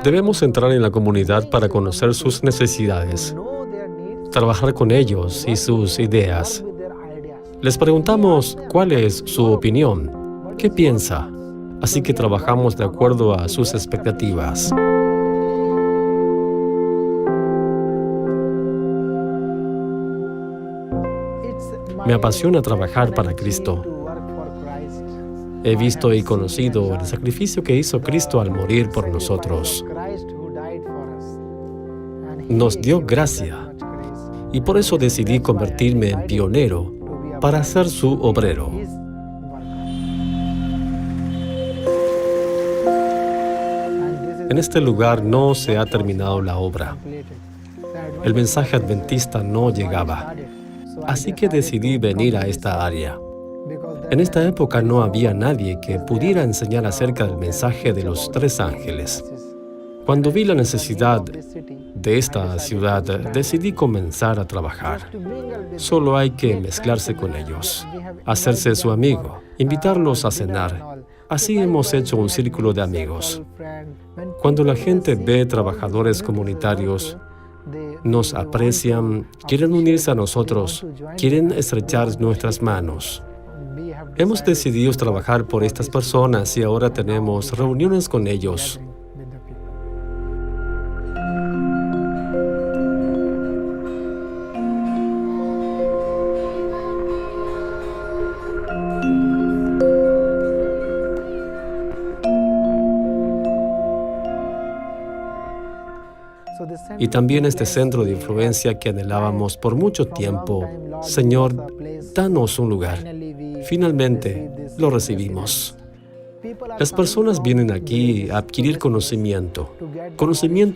Debemos entrar en la comunidad para conocer sus necesidades, trabajar con ellos y sus ideas. Les preguntamos cuál es su opinión, qué piensa, así que trabajamos de acuerdo a sus expectativas. Me apasiona trabajar para Cristo. He visto y conocido el sacrificio que hizo Cristo al morir por nosotros. Nos dio gracia y por eso decidí convertirme en pionero para ser su obrero. En este lugar no se ha terminado la obra. El mensaje adventista no llegaba, así que decidí venir a esta área. En esta época no había nadie que pudiera enseñar acerca del mensaje de los 3 ángeles. Cuando vi la necesidad de esta ciudad, decidí comenzar a trabajar. Solo hay que mezclarse con ellos, hacerse su amigo, invitarlos a cenar. Así hemos hecho un círculo de amigos. Cuando la gente ve trabajadores comunitarios, nos aprecian, quieren unirse a nosotros, quieren estrechar nuestras manos. Hemos decidido trabajar por estas personas y ahora tenemos reuniones con ellos. Y también este centro de influencia que anhelábamos por mucho tiempo. Señor, danos un lugar. Finalmente, lo recibimos. Las personas vienen aquí a adquirir conocimiento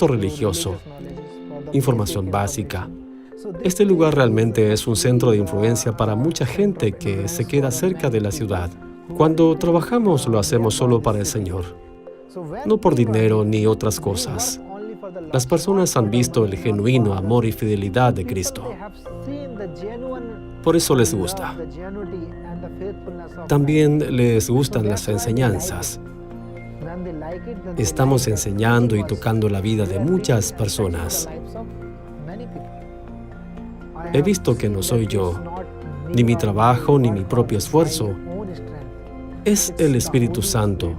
religioso, información básica. Este lugar realmente es un centro de influencia para mucha gente que se queda cerca de la ciudad. Cuando trabajamos lo hacemos solo para el Señor, no por dinero ni otras cosas. Las personas han visto el genuino amor y fidelidad de Cristo. Por eso les gusta. También les gustan las enseñanzas. Estamos enseñando y tocando la vida de muchas personas. He visto que no soy yo, ni mi trabajo, ni mi propio esfuerzo. Es el Espíritu Santo.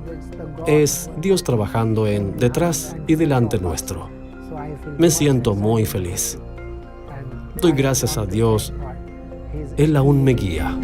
Es Dios trabajando detrás y delante nuestro. Me siento muy feliz. Doy gracias a Dios. Él aún me guía.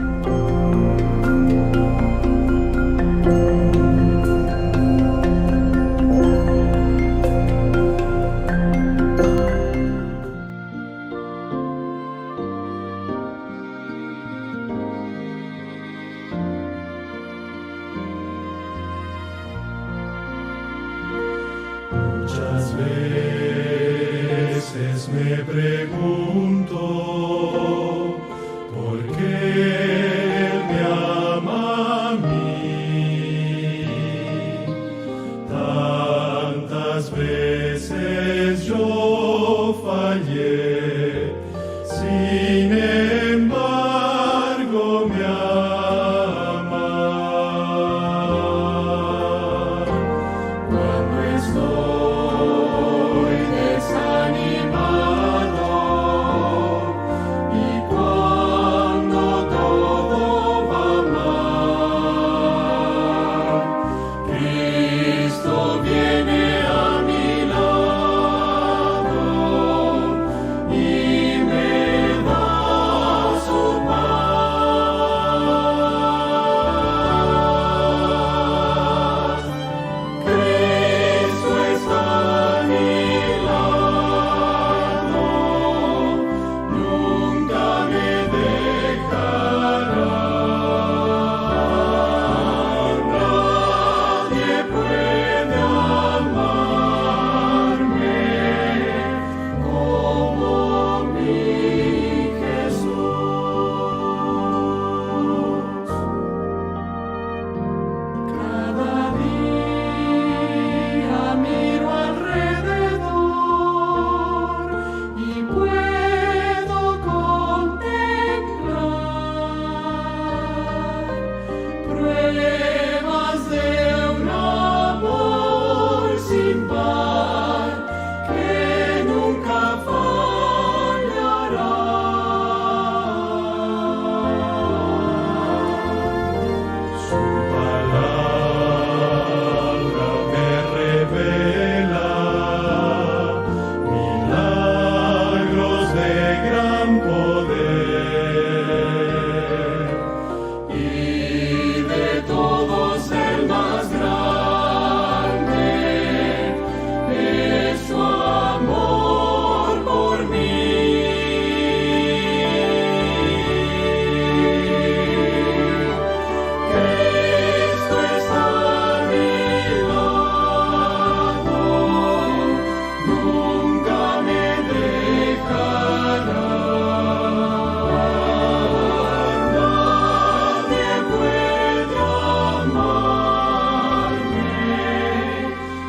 Muchas veces me pregunto por qué Él me ama a mí. Tantas veces yo fallé, sin embargo me ama. Cuando estoy desanimado y cuando todo va mal, Cristo viene a mi lado y me da su paz. Cristo está a mi lado, nunca me dejará. Nadie puede amarme como mi Jesús. Cada día miro alrededor y puedo contemplar pruebas de un amor sin par que nunca fallará. Su palabra me revela milagros de gran poder, y de todos el más grande es su amor por mí. Cristo está a mi lado, nunca me dejará. Nadie puede amarme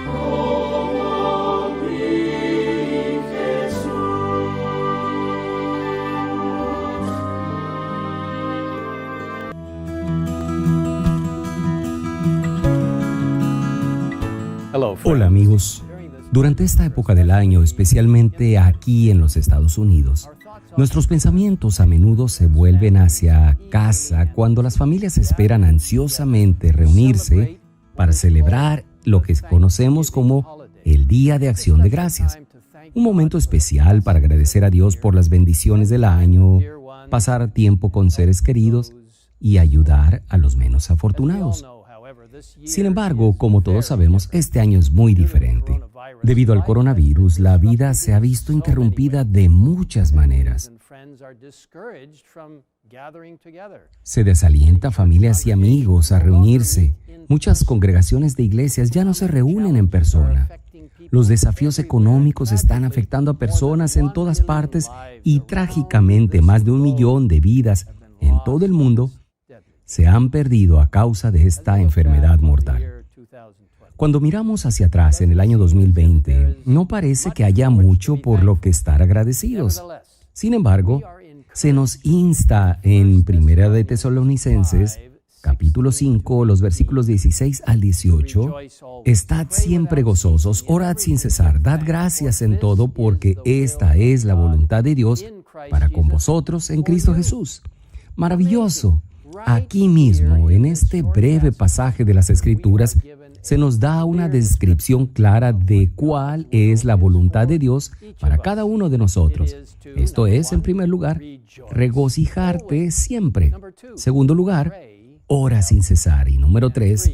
como mi Jesús. Hola amigos, durante esta época del año, especialmente aquí en los Estados Unidos, nuestros pensamientos a menudo se vuelven hacia casa cuando las familias esperan ansiosamente reunirse para celebrar lo que conocemos como el Día de Acción de Gracias, un momento especial para agradecer a Dios por las bendiciones del año, pasar tiempo con seres queridos y ayudar a los menos afortunados. Sin embargo, como todos sabemos, este año es muy diferente. Debido al coronavirus, la vida se ha visto interrumpida de muchas maneras. Se desalienta a familias y amigos a reunirse. Muchas congregaciones de iglesias ya no se reúnen en persona. Los desafíos económicos están afectando a personas en todas partes y trágicamente más de 1 millón de vidas en todo el mundo se han perdido a causa de esta enfermedad mortal. Cuando miramos hacia atrás en el año 2020, no parece que haya mucho por lo que estar agradecidos. Sin embargo, se nos insta en 1 de Tesalonicenses, capítulo 5, los versículos 16 al 18, «Estad siempre gozosos, orad sin cesar, dad gracias en todo, porque esta es la voluntad de Dios para con vosotros en Cristo Jesús». Maravilloso. Aquí mismo, en este breve pasaje de las Escrituras, se nos da una descripción clara de cuál es la voluntad de Dios para cada uno de nosotros. Esto es, en primer lugar, regocijarte siempre. Segundo lugar, ora sin cesar. Y número 3,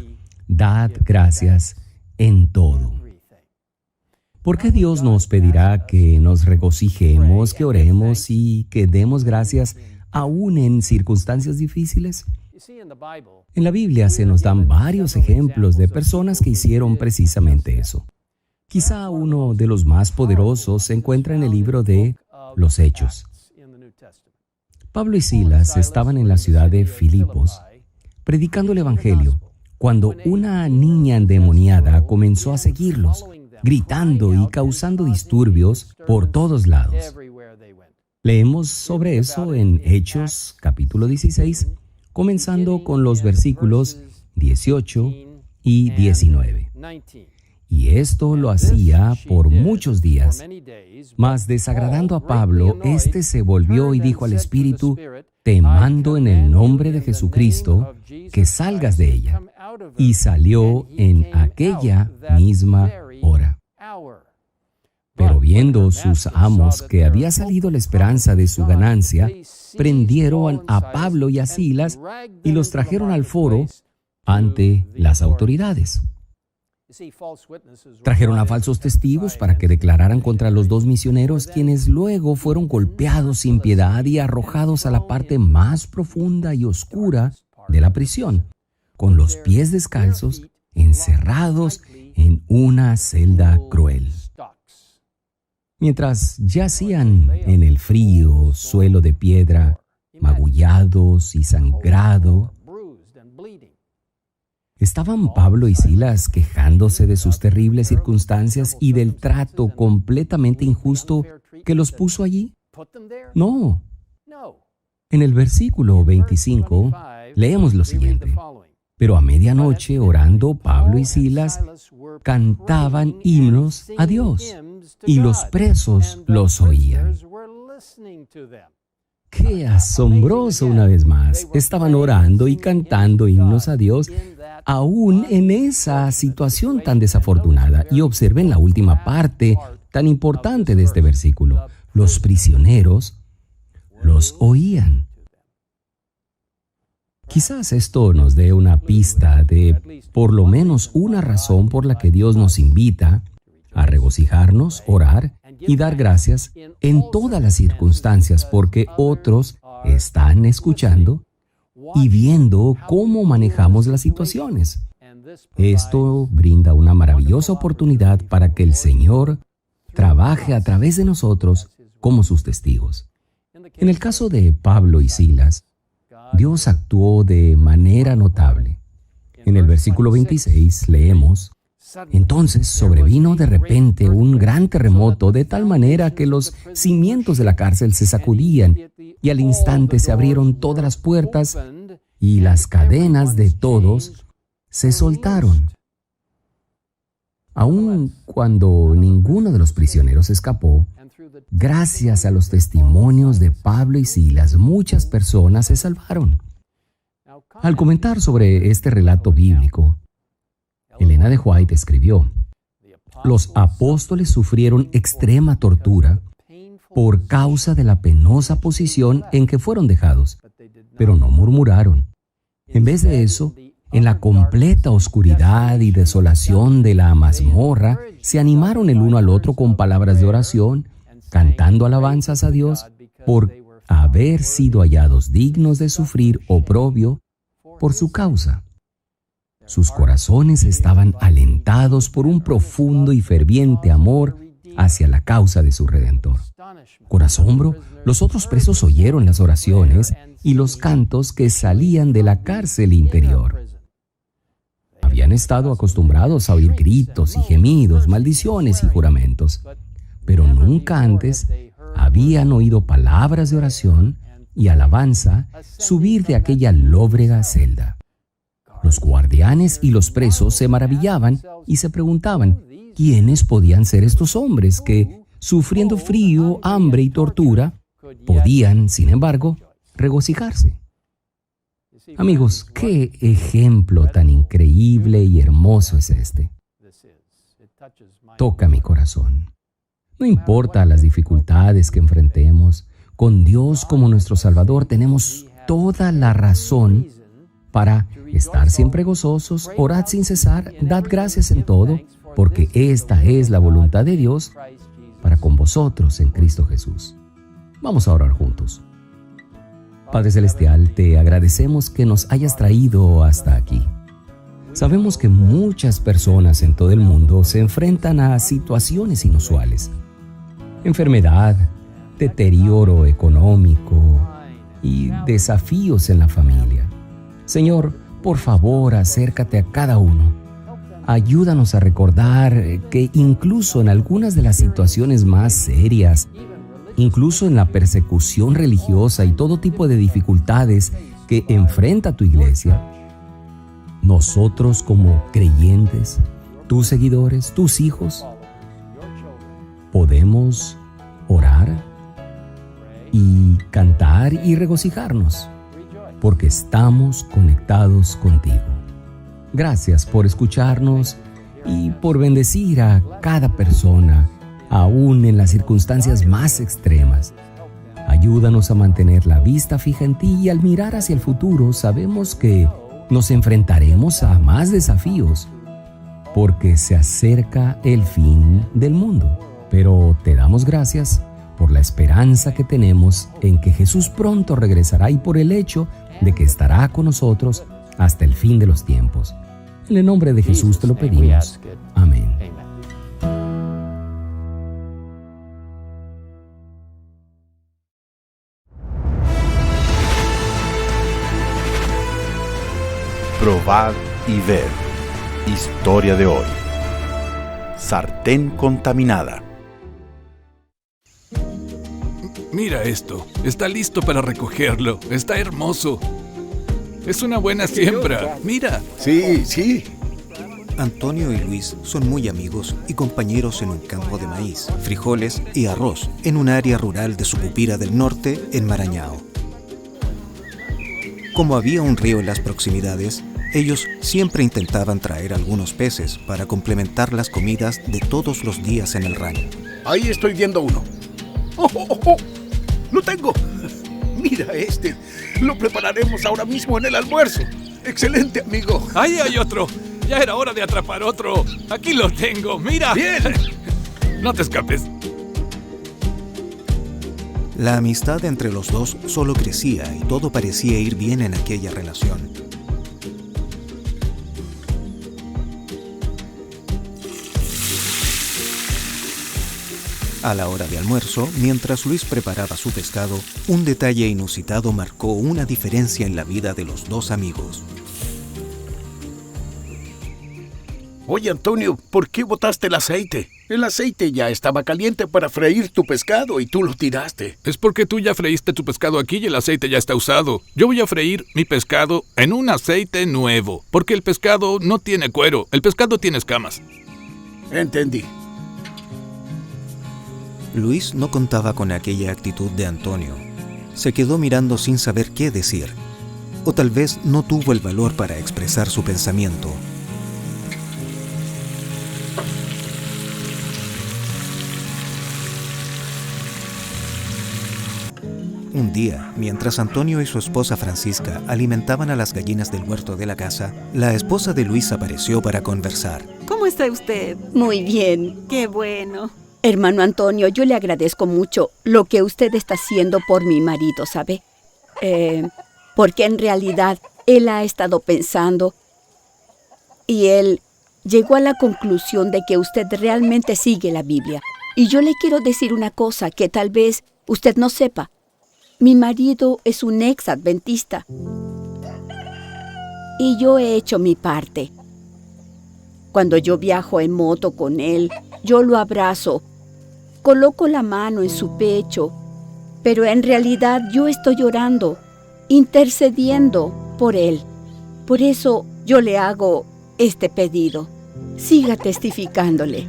dad gracias en todo. ¿Por qué Dios nos pedirá que nos regocijemos, que oremos y que demos gracias aún en circunstancias difíciles? En la Biblia se nos dan varios ejemplos de personas que hicieron precisamente eso. Quizá uno de los más poderosos se encuentra en el libro de los Hechos. Pablo y Silas estaban en la ciudad de Filipos predicando el Evangelio cuando una niña endemoniada comenzó a seguirlos, gritando y causando disturbios por todos lados. Leemos sobre eso en Hechos, capítulo 16, comenzando con los versículos 18 y 19. Y esto lo hacía por muchos días. Mas desagradando a Pablo, éste se volvió y dijo al Espíritu: «Te mando en el nombre de Jesucristo que salgas de ella». Y salió en aquella misma hora. Pero viendo sus amos que había salido la esperanza de su ganancia, prendieron a Pablo y a Silas y los trajeron al foro ante las autoridades. Trajeron a falsos testigos para que declararan contra los 2 misioneros, quienes luego fueron golpeados sin piedad y arrojados a la parte más profunda y oscura de la prisión, con los pies descalzos, encerrados en una celda cruel. Mientras yacían en el frío suelo de piedra, magullados y sangrado, ¿estaban Pablo y Silas quejándose de sus terribles circunstancias y del trato completamente injusto que los puso allí? No. En el versículo 25 leemos lo siguiente: «Pero a medianoche, orando, Pablo y Silas cantaban himnos a Dios, y los presos los oían». ¡Qué asombroso! Una vez más, estaban orando y cantando himnos a Dios, aún en esa situación tan desafortunada. Y observen la última parte tan importante de este versículo: los prisioneros los oían. Quizás esto nos dé una pista de por lo menos una razón por la que Dios nos invita a regocijarnos, orar y dar gracias en todas las circunstancias, porque otros están escuchando y viendo cómo manejamos las situaciones. Esto brinda una maravillosa oportunidad para que el Señor trabaje a través de nosotros como sus testigos. En el caso de Pablo y Silas, Dios actuó de manera notable. En el versículo 26 leemos: «Entonces sobrevino de repente un gran terremoto, de tal manera que los cimientos de la cárcel se sacudían, y al instante se abrieron todas las puertas, y las cadenas de todos se soltaron». Aun cuando ninguno de los prisioneros escapó, gracias a los testimonios de Pablo y Silas, muchas personas se salvaron. Al comentar sobre este relato bíblico, Elena de White escribió: «Los apóstoles sufrieron extrema tortura por causa de la penosa posición en que fueron dejados, pero no murmuraron. En vez de eso, en la completa oscuridad y desolación de la mazmorra, se animaron el uno al otro con palabras de oración, cantando alabanzas a Dios por haber sido hallados dignos de sufrir oprobio por su causa. Sus corazones estaban alentados por un profundo y ferviente amor hacia la causa de su Redentor. Con asombro, los otros presos oyeron las oraciones y los cantos que salían de la cárcel interior. Habían estado acostumbrados a oír gritos y gemidos, maldiciones y juramentos, pero nunca antes habían oído palabras de oración y alabanza subir de aquella lóbrega celda. Los guardianes y los presos se maravillaban y se preguntaban quiénes podían ser estos hombres que, sufriendo frío, hambre y tortura, podían, sin embargo, regocijarse. Amigos, qué ejemplo tan increíble y hermoso es este. Toca mi corazón. No importa las dificultades que enfrentemos, con Dios como nuestro Salvador tenemos toda la razón para estar siempre gozosos, orad sin cesar, dad gracias en todo, porque esta es la voluntad de Dios para con vosotros en Cristo Jesús. Vamos a orar juntos. Padre Celestial, te agradecemos que nos hayas traído hasta aquí. Sabemos que muchas personas en todo el mundo se enfrentan a situaciones inusuales. Enfermedad, deterioro económico y desafíos en la familia. Señor, por favor, acércate a cada uno. Ayúdanos a recordar que incluso en algunas de las situaciones más serias, incluso en la persecución religiosa y todo tipo de dificultades que enfrenta tu iglesia, nosotros como creyentes, tus seguidores, tus hijos, podemos orar y cantar y regocijarnos, porque estamos conectados contigo. Gracias por escucharnos y por bendecir a cada persona, aún en las circunstancias más extremas. Ayúdanos a mantener la vista fija en ti y al mirar hacia el futuro sabemos que nos enfrentaremos a más desafíos, porque se acerca el fin del mundo. Pero te damos gracias por la esperanza que tenemos en que Jesús pronto regresará y por el hecho de que estará con nosotros hasta el fin de los tiempos. En el nombre de Jesús te lo pedimos. Amén. Probad y ved. Historia de hoy. Sartén contaminada. Mira esto, está listo para recogerlo, está hermoso. Es una buena siembra, mira. Sí. Antonio y Luis son muy amigos y compañeros en un campo de maíz, frijoles y arroz en un área rural de Sucupira del Norte, en Marañao. Como había un río en las proximidades, ellos siempre intentaban traer algunos peces para complementar las comidas de todos los días en el rancho. Ahí estoy viendo uno. ¡Oh! ¡Lo tengo! Mira este. Lo prepararemos ahora mismo en el almuerzo. ¡Excelente, amigo! ¡Ahí hay otro! Ya era hora de atrapar otro. Aquí lo tengo, mira. ¡Bien! No te escapes. La amistad entre los dos solo crecía y todo parecía ir bien en aquella relación. A la hora de almuerzo, mientras Luis preparaba su pescado, un detalle inusitado marcó una diferencia en la vida de los dos amigos. Oye, Antonio, ¿por qué botaste el aceite? El aceite ya estaba caliente para freír tu pescado y tú lo tiraste. Es porque tú ya freíste tu pescado aquí y el aceite ya está usado. Yo voy a freír mi pescado en un aceite nuevo, porque el pescado no tiene cuero, el pescado tiene escamas. Entendí. Luis no contaba con aquella actitud de Antonio. Se quedó mirando sin saber qué decir. O tal vez no tuvo el valor para expresar su pensamiento. Un día, mientras Antonio y su esposa Francisca alimentaban a las gallinas del huerto de la casa, la esposa de Luis apareció para conversar. ¿Cómo está usted? Muy bien. ¡Qué bueno! Hermano Antonio, yo le agradezco mucho lo que usted está haciendo por mi marido, ¿sabe? Porque en realidad él ha estado pensando y él llegó a la conclusión de que usted realmente sigue la Biblia. Y yo le quiero decir una cosa que tal vez usted no sepa. Mi marido es un ex-adventista y yo he hecho mi parte. Cuando yo viajo en moto con él, yo lo abrazo, coloco la mano en su pecho, pero en realidad yo estoy orando, intercediendo por él. Por eso yo le hago este pedido. Siga testificándole.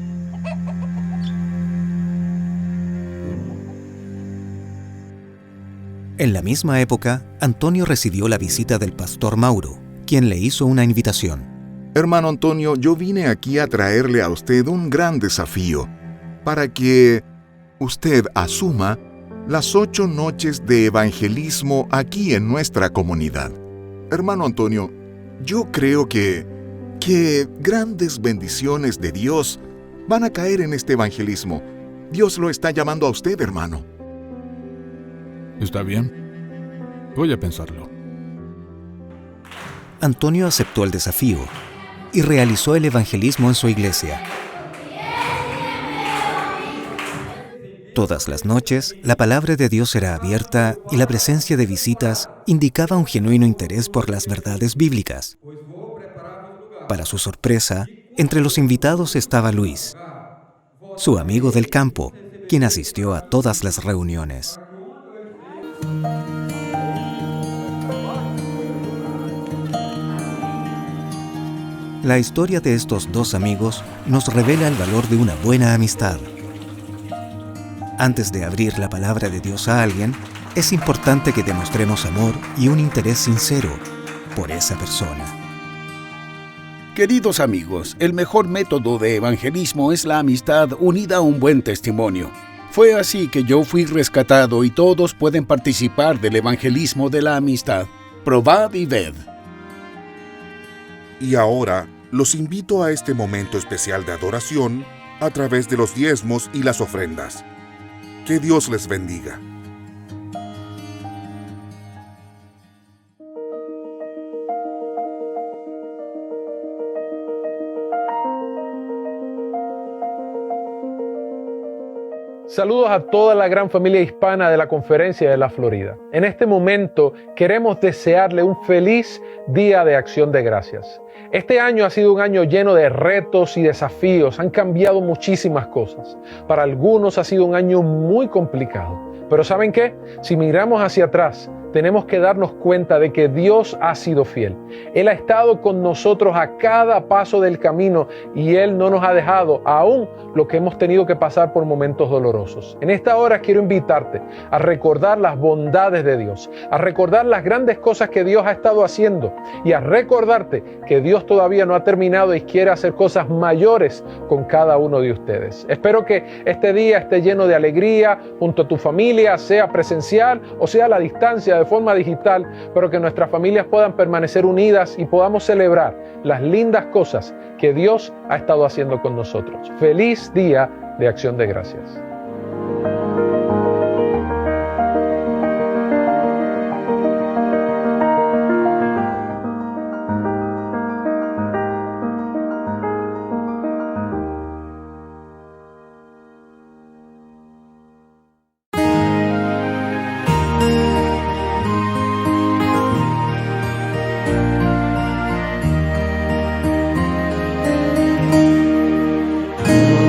En la misma época, Antonio recibió la visita del pastor Mauro, quien le hizo una invitación. Hermano Antonio, yo vine aquí a traerle a usted un gran desafío para que usted asuma las 8 noches de evangelismo aquí en nuestra comunidad. Hermano Antonio, yo creo que grandes bendiciones de Dios van a caer en este evangelismo. Dios lo está llamando a usted, hermano. ¿Está bien? Voy a pensarlo. Antonio aceptó el desafío y realizó el evangelismo en su iglesia. Todas las noches, la palabra de Dios era abierta y la presencia de visitas indicaba un genuino interés por las verdades bíblicas. Para su sorpresa, entre los invitados estaba Luis, su amigo del campo, quien asistió a todas las reuniones. La historia de estos dos amigos nos revela el valor de una buena amistad. Antes de abrir la palabra de Dios a alguien, es importante que demostremos amor y un interés sincero por esa persona. Queridos amigos, el mejor método de evangelismo es la amistad unida a un buen testimonio. Fue así que yo fui rescatado y todos pueden participar del evangelismo de la amistad. Probad y ved. Y ahora los invito a este momento especial de adoración a través de los diezmos y las ofrendas. Que Dios les bendiga. Saludos a toda la gran familia hispana de la Conferencia de la Florida. En este momento queremos desearle un feliz Día de Acción de Gracias. Este año ha sido un año lleno de retos y desafíos. Han cambiado muchísimas cosas. Para algunos ha sido un año muy complicado. Pero ¿saben qué? Si miramos hacia atrás, tenemos que darnos cuenta de que Dios ha sido fiel. Él ha estado con nosotros a cada paso del camino y Él no nos ha dejado, aún lo que hemos tenido que pasar por momentos dolorosos. En esta hora quiero invitarte a recordar las bondades de Dios, a recordar las grandes cosas que Dios ha estado haciendo y a recordarte que Dios todavía no ha terminado y quiere hacer cosas mayores con cada uno de ustedes. Espero que este día esté lleno de alegría junto a tu familia, sea presencial o sea a la distancia, de forma digital, pero que nuestras familias puedan permanecer unidas y podamos celebrar las lindas cosas que Dios ha estado haciendo con nosotros. Feliz Día de Acción de Gracias.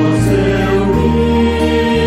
Nos reunimos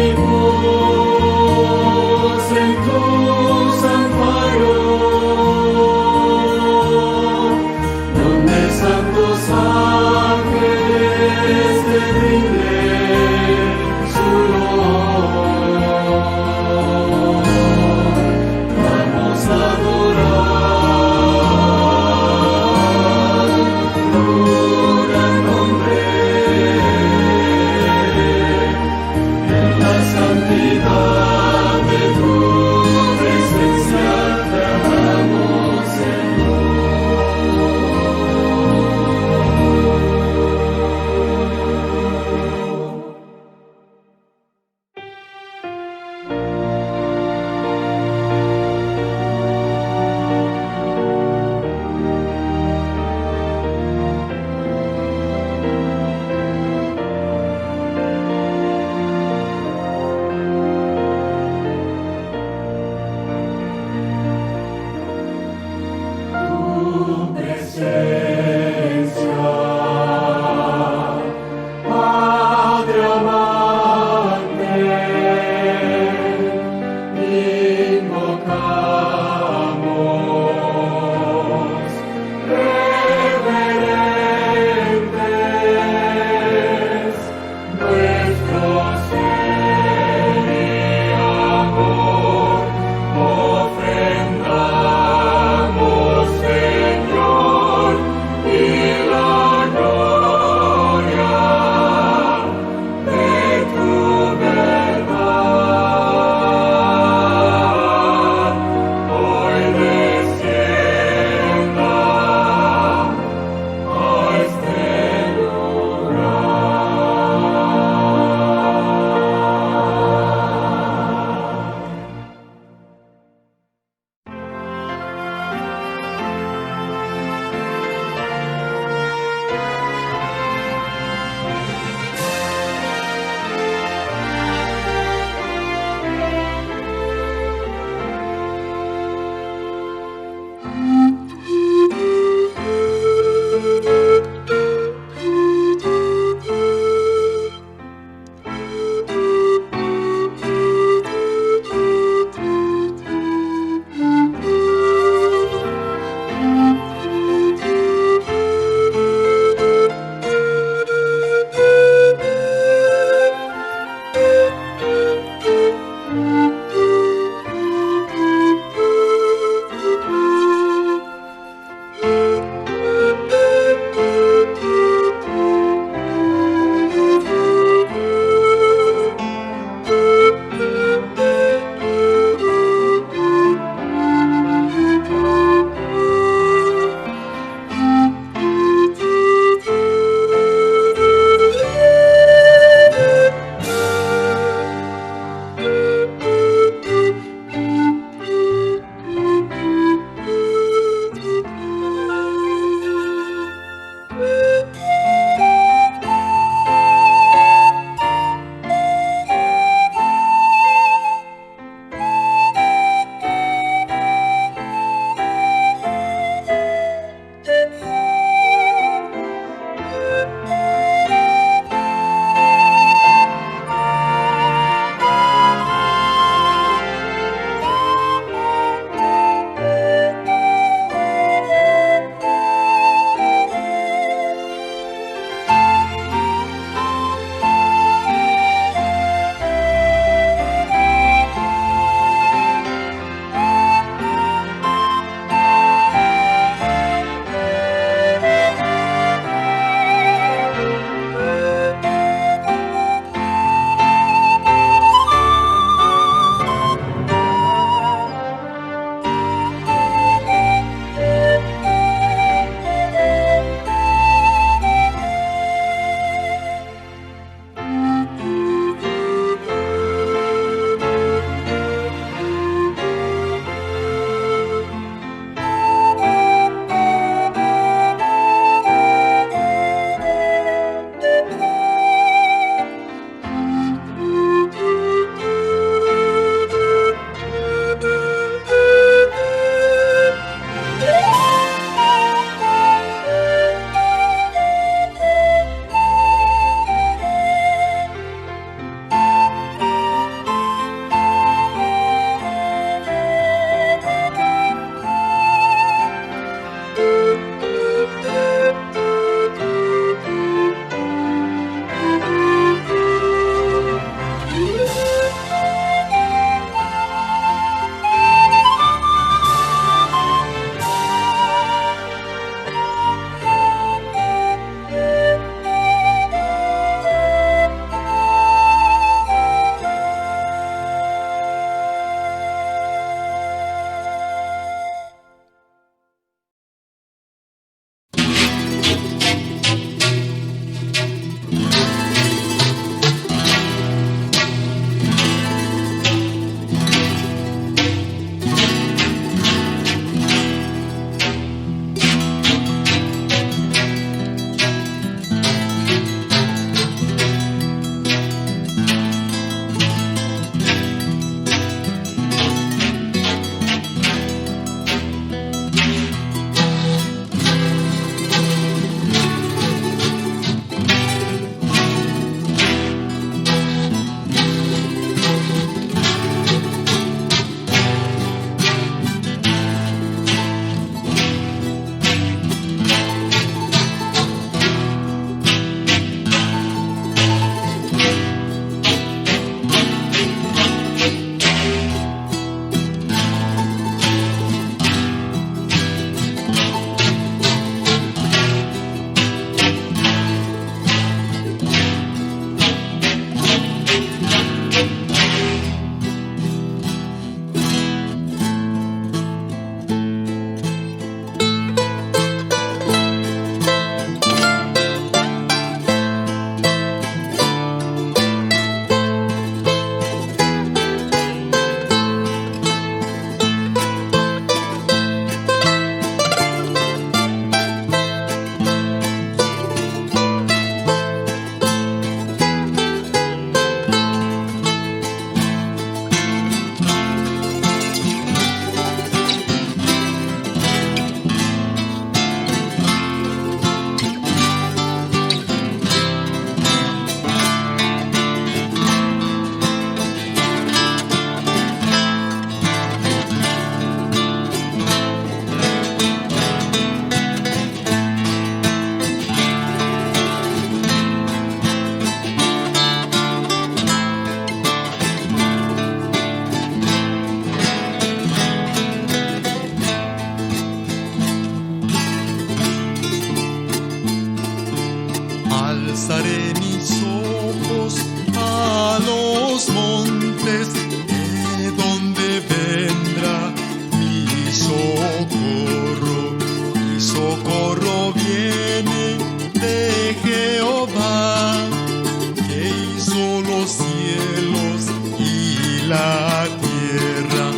los cielos y la tierra.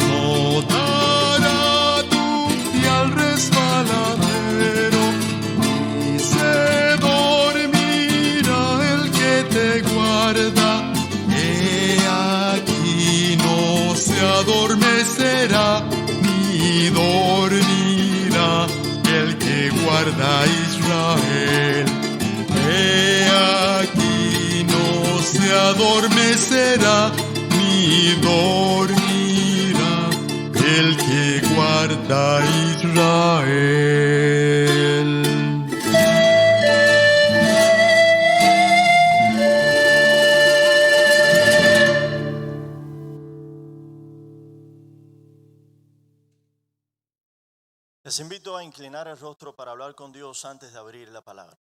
No dará tu pie al resbaladero, y se dormirá el que te guarda. He aquí no se adormecerá ni dormirá el que guarda a Israel. He aquí no se adormecerá ni dormirá el que guarda a Israel. Les invito a inclinar el rostro para hablar con Dios antes de abrir la palabra.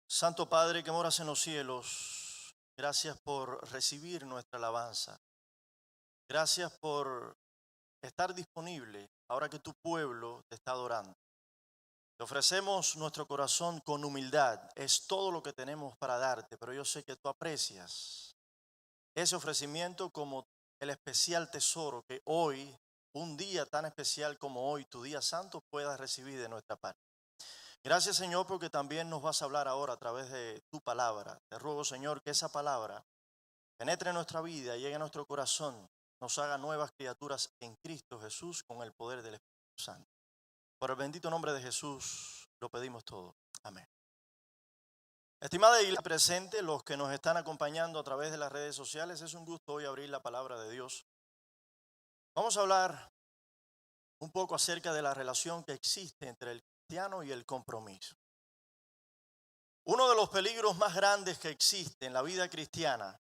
Santo Padre que moras en los cielos, gracias por recibir nuestra alabanza. Gracias por estar disponible ahora que tu pueblo te está adorando. Te ofrecemos nuestro corazón con humildad. Es todo lo que tenemos para darte, pero yo sé que tú aprecias ese ofrecimiento como el especial tesoro que hoy, un día tan especial como hoy, tu día santo, puedas recibir de nuestra parte. Gracias, Señor, porque también nos vas a hablar ahora a través de tu palabra. Te ruego, Señor, que esa palabra penetre en nuestra vida, llegue a nuestro corazón, nos haga nuevas criaturas en Cristo Jesús con el poder del Espíritu Santo. Por el bendito nombre de Jesús lo pedimos todo. Amén. Estimada iglesia presente, los que nos están acompañando a través de las redes sociales, es un gusto hoy abrir la palabra de Dios. Vamos a hablar un poco acerca de la relación que existe entre el cristiano y el compromiso. Uno de los peligros más grandes que existe en la vida cristiana,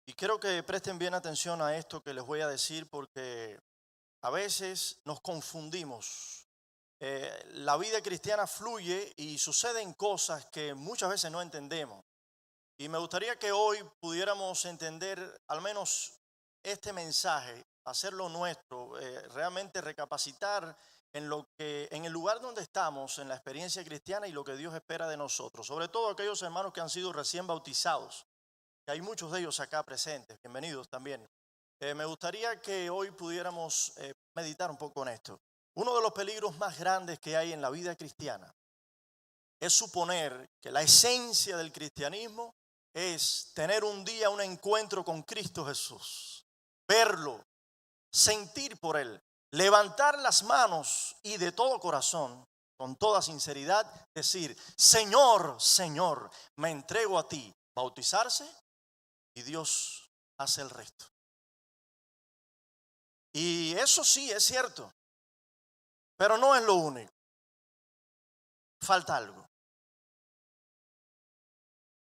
y quiero que presten bien atención a esto que les voy a decir porque a veces nos confundimos. La vida cristiana fluye y suceden cosas que muchas veces no entendemos. Y me gustaría que hoy pudiéramos entender al menos este mensaje, hacerlo nuestro, realmente recapacitar en el lugar donde estamos, en la experiencia cristiana y lo que Dios espera de nosotros. Sobre todo aquellos hermanos que han sido recién bautizados, que hay muchos de ellos acá presentes, bienvenidos también. Me gustaría que hoy pudiéramos meditar un poco en esto. Uno de los peligros más grandes que hay en la vida cristiana es suponer que la esencia del cristianismo es tener un día un encuentro con Cristo Jesús, verlo, sentir por Él, levantar las manos y de todo corazón, con toda sinceridad, decir: Señor, Señor, me entrego a ti. Bautizarse y Dios hace el resto. Y eso sí es cierto, pero no es lo único. Falta algo.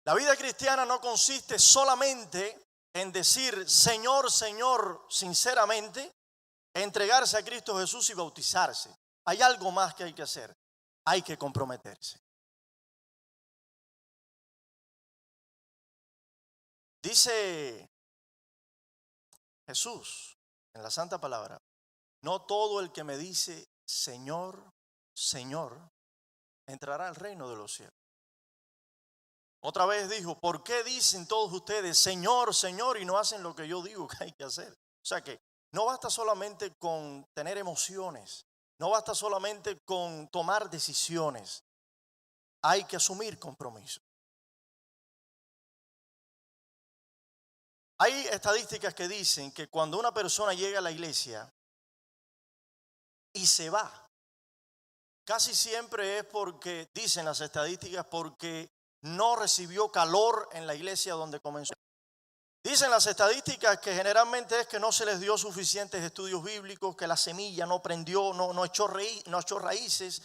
La vida cristiana no consiste solamente en decir Señor, Señor, sinceramente, entregarse a Cristo Jesús y bautizarse. Hay algo más que hay que hacer. Hay que comprometerse. Dice Jesús en la Santa Palabra: no todo el que me dice Señor, Señor, entrará al reino de los cielos. Otra vez dijo: ¿por qué dicen todos ustedes Señor, Señor y no hacen lo que yo digo que hay que hacer? O sea que no basta solamente con tener emociones, no basta solamente con tomar decisiones, hay que asumir compromiso. Hay estadísticas que dicen que cuando una persona llega a la iglesia y se va, casi siempre es porque, dicen las estadísticas, porque no recibió calor en la iglesia donde comenzó. Dicen las estadísticas que generalmente es que no se les dio suficientes estudios bíblicos, que la semilla no prendió, no echó raíces.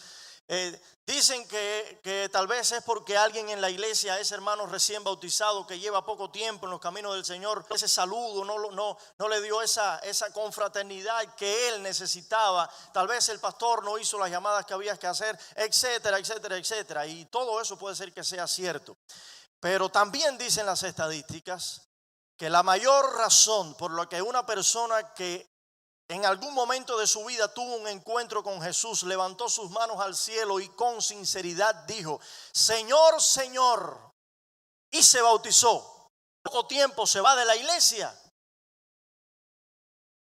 Dicen que tal vez es porque alguien en la iglesia, ese hermano recién bautizado que lleva poco tiempo en los caminos del Señor, ese saludo no le dio esa confraternidad que él necesitaba. Tal vez el pastor no hizo las llamadas que había que hacer, etcétera, etcétera, etcétera. Y todo eso puede ser que sea cierto. Pero también dicen las estadísticas que la mayor razón por la que una persona que en algún momento de su vida tuvo un encuentro con Jesús, levantó sus manos al cielo y con sinceridad dijo Señor, Señor, y se bautizó, poco tiempo se va de la iglesia,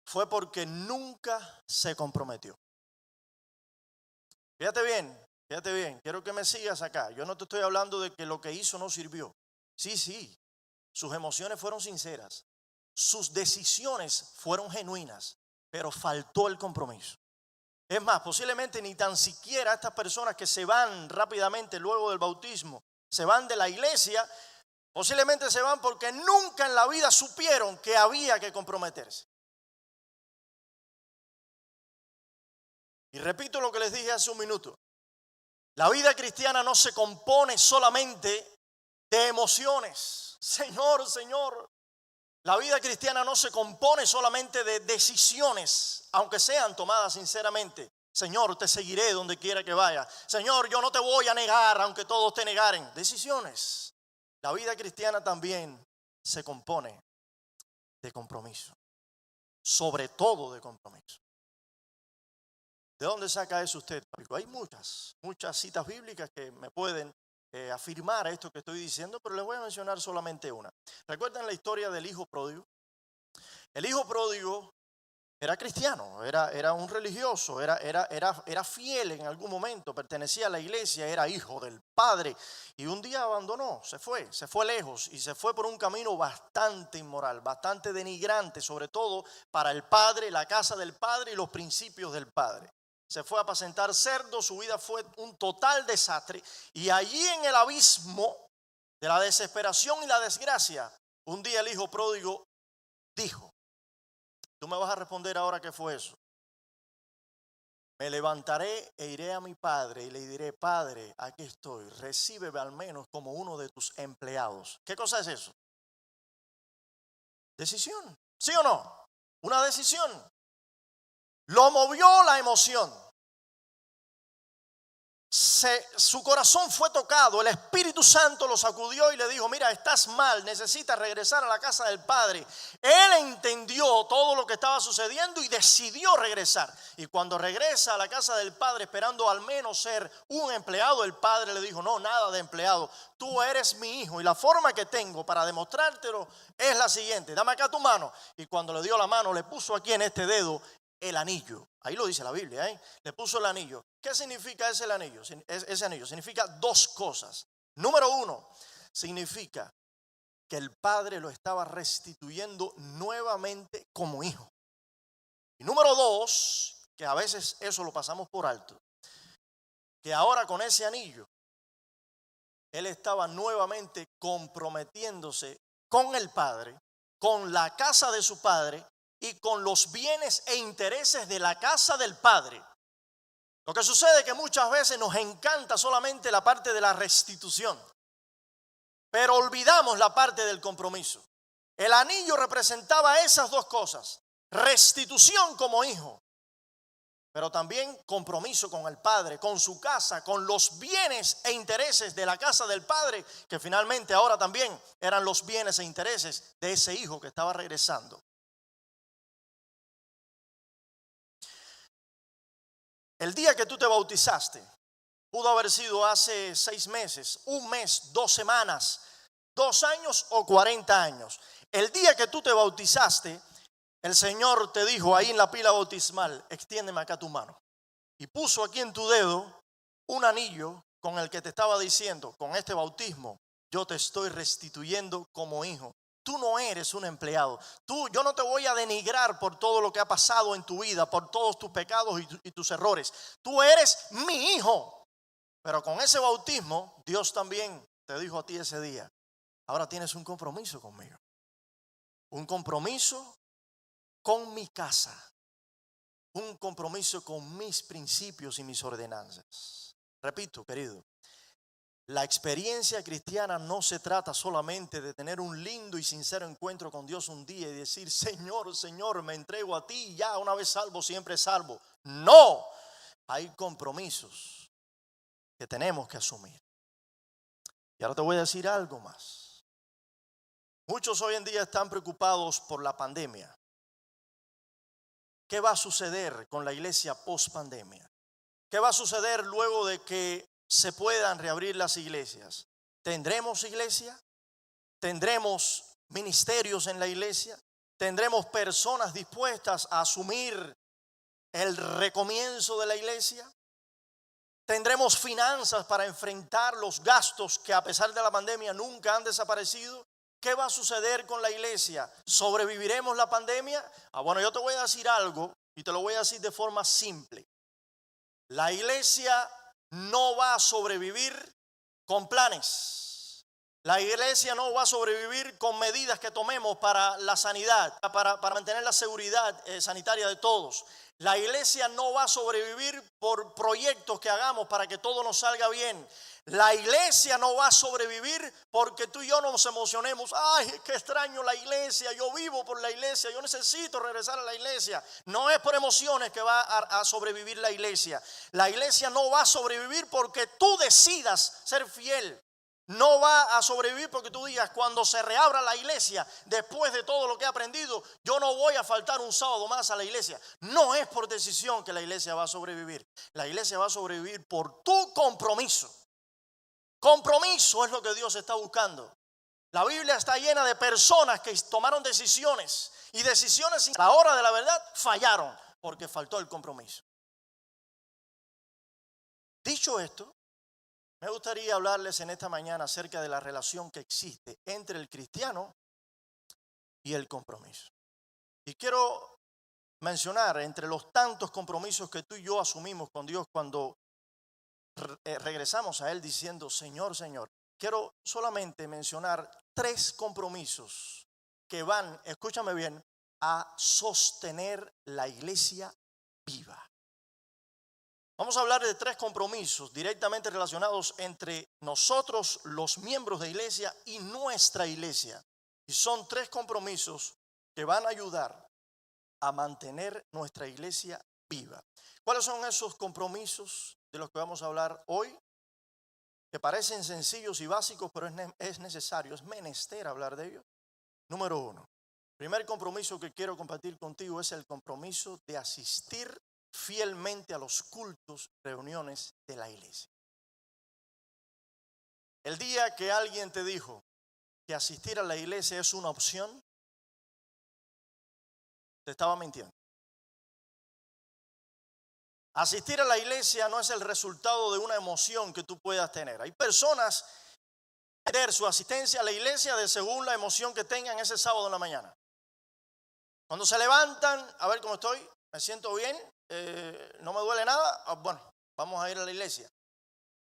fue porque nunca se comprometió. Fíjate bien, quiero que me sigas acá. Yo no te estoy hablando de que lo que hizo no sirvió. Sí, sus emociones fueron sinceras, sus decisiones fueron genuinas, pero faltó el compromiso. Es más, posiblemente ni tan siquiera estas personas que se van rápidamente luego del bautismo, se van de la iglesia, posiblemente se van porque nunca en la vida supieron que había que comprometerse. Y repito lo que les dije hace un minuto. La vida cristiana no se compone solamente de emociones. Señor. La vida cristiana no se compone solamente de decisiones, aunque sean tomadas sinceramente. Señor, te seguiré donde quiera que vaya. Señor, yo no te voy a negar, aunque todos te negaren. Decisiones. La vida cristiana también se compone de compromiso. Sobre todo de compromiso. ¿De dónde saca eso usted? Hay muchas citas bíblicas que me pueden afirmar esto que estoy diciendo, pero les voy a mencionar solamente una. ¿Recuerdan la historia del hijo pródigo? El hijo pródigo era cristiano, era un religioso, era fiel en algún momento, pertenecía a la iglesia, era hijo del padre y un día abandonó, se fue lejos y se fue por un camino bastante inmoral, bastante denigrante, sobre todo para el padre, la casa del padre y los principios del padre. Se fue a apacentar cerdos, su vida fue un total desastre. Y allí en el abismo de la desesperación y la desgracia, un día el hijo pródigo dijo, tú me vas a responder ahora qué fue eso. Me levantaré e iré a mi padre y le diré, Padre, aquí estoy, recíbeme al menos como uno de tus empleados. ¿Qué cosa es eso? Decisión, ¿sí o no? Una decisión. Lo movió la emoción. Su corazón fue tocado, el Espíritu Santo lo sacudió y le dijo, mira, estás mal, necesitas regresar a la casa del Padre. Él entendió todo lo que estaba sucediendo y decidió regresar. Y cuando regresa a la casa del Padre esperando al menos ser un empleado, el Padre le dijo, no, nada de empleado, tú eres mi hijo y la forma que tengo para demostrártelo es la siguiente, dame acá tu mano. Y cuando le dio la mano, le puso aquí en este dedo el anillo. Ahí lo dice la Biblia, le puso el anillo. ¿Qué significa ese anillo? Ese anillo significa dos cosas. Número uno, significa que el padre lo estaba restituyendo nuevamente como hijo. Y número dos, que a veces eso lo pasamos por alto, que ahora con ese anillo, él estaba nuevamente comprometiéndose con el padre, con la casa de su padre, y con los bienes e intereses de la casa del Padre. Lo que sucede es que muchas veces nos encanta solamente la parte de la restitución, pero olvidamos la parte del compromiso. El anillo representaba esas dos cosas, restitución como hijo, pero también compromiso con el Padre, con su casa, con los bienes e intereses de la casa del Padre, que finalmente ahora también eran los bienes e intereses de ese hijo que estaba regresando. El día que tú te bautizaste pudo haber sido hace 6 meses, 1 mes, 2 semanas, 2 años o 40 años. El día que tú te bautizaste, el Señor te dijo ahí en la pila bautismal, extiéndeme acá tu mano. Y puso aquí en tu dedo un anillo con el que te estaba diciendo, con este bautismo, yo te estoy restituyendo como hijo. Tú no eres un empleado. Yo no te voy a denigrar por todo lo que ha pasado en tu vida, por todos tus pecados y tus errores. Tú eres mi hijo. Pero con ese bautismo, Dios también te dijo a ti ese día, ahora tienes un compromiso conmigo. Un compromiso con mi casa. Un compromiso con mis principios y mis ordenanzas. Repito, querido. La experiencia cristiana no se trata solamente de tener un lindo y sincero encuentro con Dios un día y decir, Señor, Señor, me entrego a ti y ya una vez salvo, siempre salvo. No, hay compromisos que tenemos que asumir. Y ahora te voy a decir algo más. Muchos hoy en día están preocupados por la pandemia. ¿Qué va a suceder con la iglesia post pandemia? ¿Qué va a suceder luego de que se puedan reabrir las iglesias? ¿Tendremos iglesia? ¿Tendremos ministerios en la iglesia. Tendremos personas dispuestas a asumir el recomienzo de la iglesia. Tendremos finanzas para enfrentar los gastos que a pesar de la pandemia nunca han desaparecido. ¿Qué va a suceder con la iglesia? ¿Sobreviviremos la pandemia? Bueno, yo te voy a decir algo y te lo voy a decir de forma simple. La iglesia no va a sobrevivir con planes. La iglesia no va a sobrevivir con medidas que tomemos para la sanidad, para mantener la seguridad sanitaria de todos. La iglesia no va a sobrevivir por proyectos que hagamos para que todo nos salga bien. La iglesia no va a sobrevivir porque tú y yo nos emocionemos. Ay, qué extraño la iglesia, yo vivo por la iglesia, yo necesito regresar a la iglesia. No es por emociones que va a sobrevivir la iglesia. La iglesia no va a sobrevivir porque tú decidas ser fiel. No va a sobrevivir porque tú digas, cuando se reabra la iglesia, después de todo lo que he aprendido, yo no voy a faltar un sábado más a la iglesia. No es por decisión que la iglesia va a sobrevivir. La iglesia va a sobrevivir por tu compromiso. Compromiso es lo que Dios está buscando. La Biblia está llena de personas que tomaron decisiones y decisiones a la hora de la verdad fallaron porque faltó el compromiso. Dicho esto, me gustaría hablarles en esta mañana acerca de la relación que existe entre el cristiano y el compromiso. Y quiero mencionar entre los tantos compromisos que tú y yo asumimos con Dios cuando regresamos a Él diciendo, Señor, Señor. Quiero solamente mencionar 3 compromisos que van, escúchame bien, a sostener la iglesia viva. Vamos a hablar de 3 compromisos directamente relacionados entre nosotros, los miembros de iglesia, y nuestra iglesia. Y son 3 compromisos que van a ayudar a mantener nuestra iglesia viva. ¿Cuáles son esos compromisos de los que vamos a hablar hoy? Que parecen sencillos y básicos, pero es necesario, es menester hablar de ellos. Número 1. Primer compromiso que quiero compartir contigo es el compromiso de asistir fielmente a los cultos, reuniones de la iglesia. El día que alguien te dijo que asistir a la iglesia es una opción, te estaba mintiendo. Asistir a la iglesia no es el resultado de una emoción que tú puedas tener. Hay personas que ven su asistencia a la iglesia de según la emoción que tengan ese sábado en la mañana. Cuando se levantan, a ver cómo estoy, me siento bien, no me duele nada, bueno, vamos a ir a la iglesia.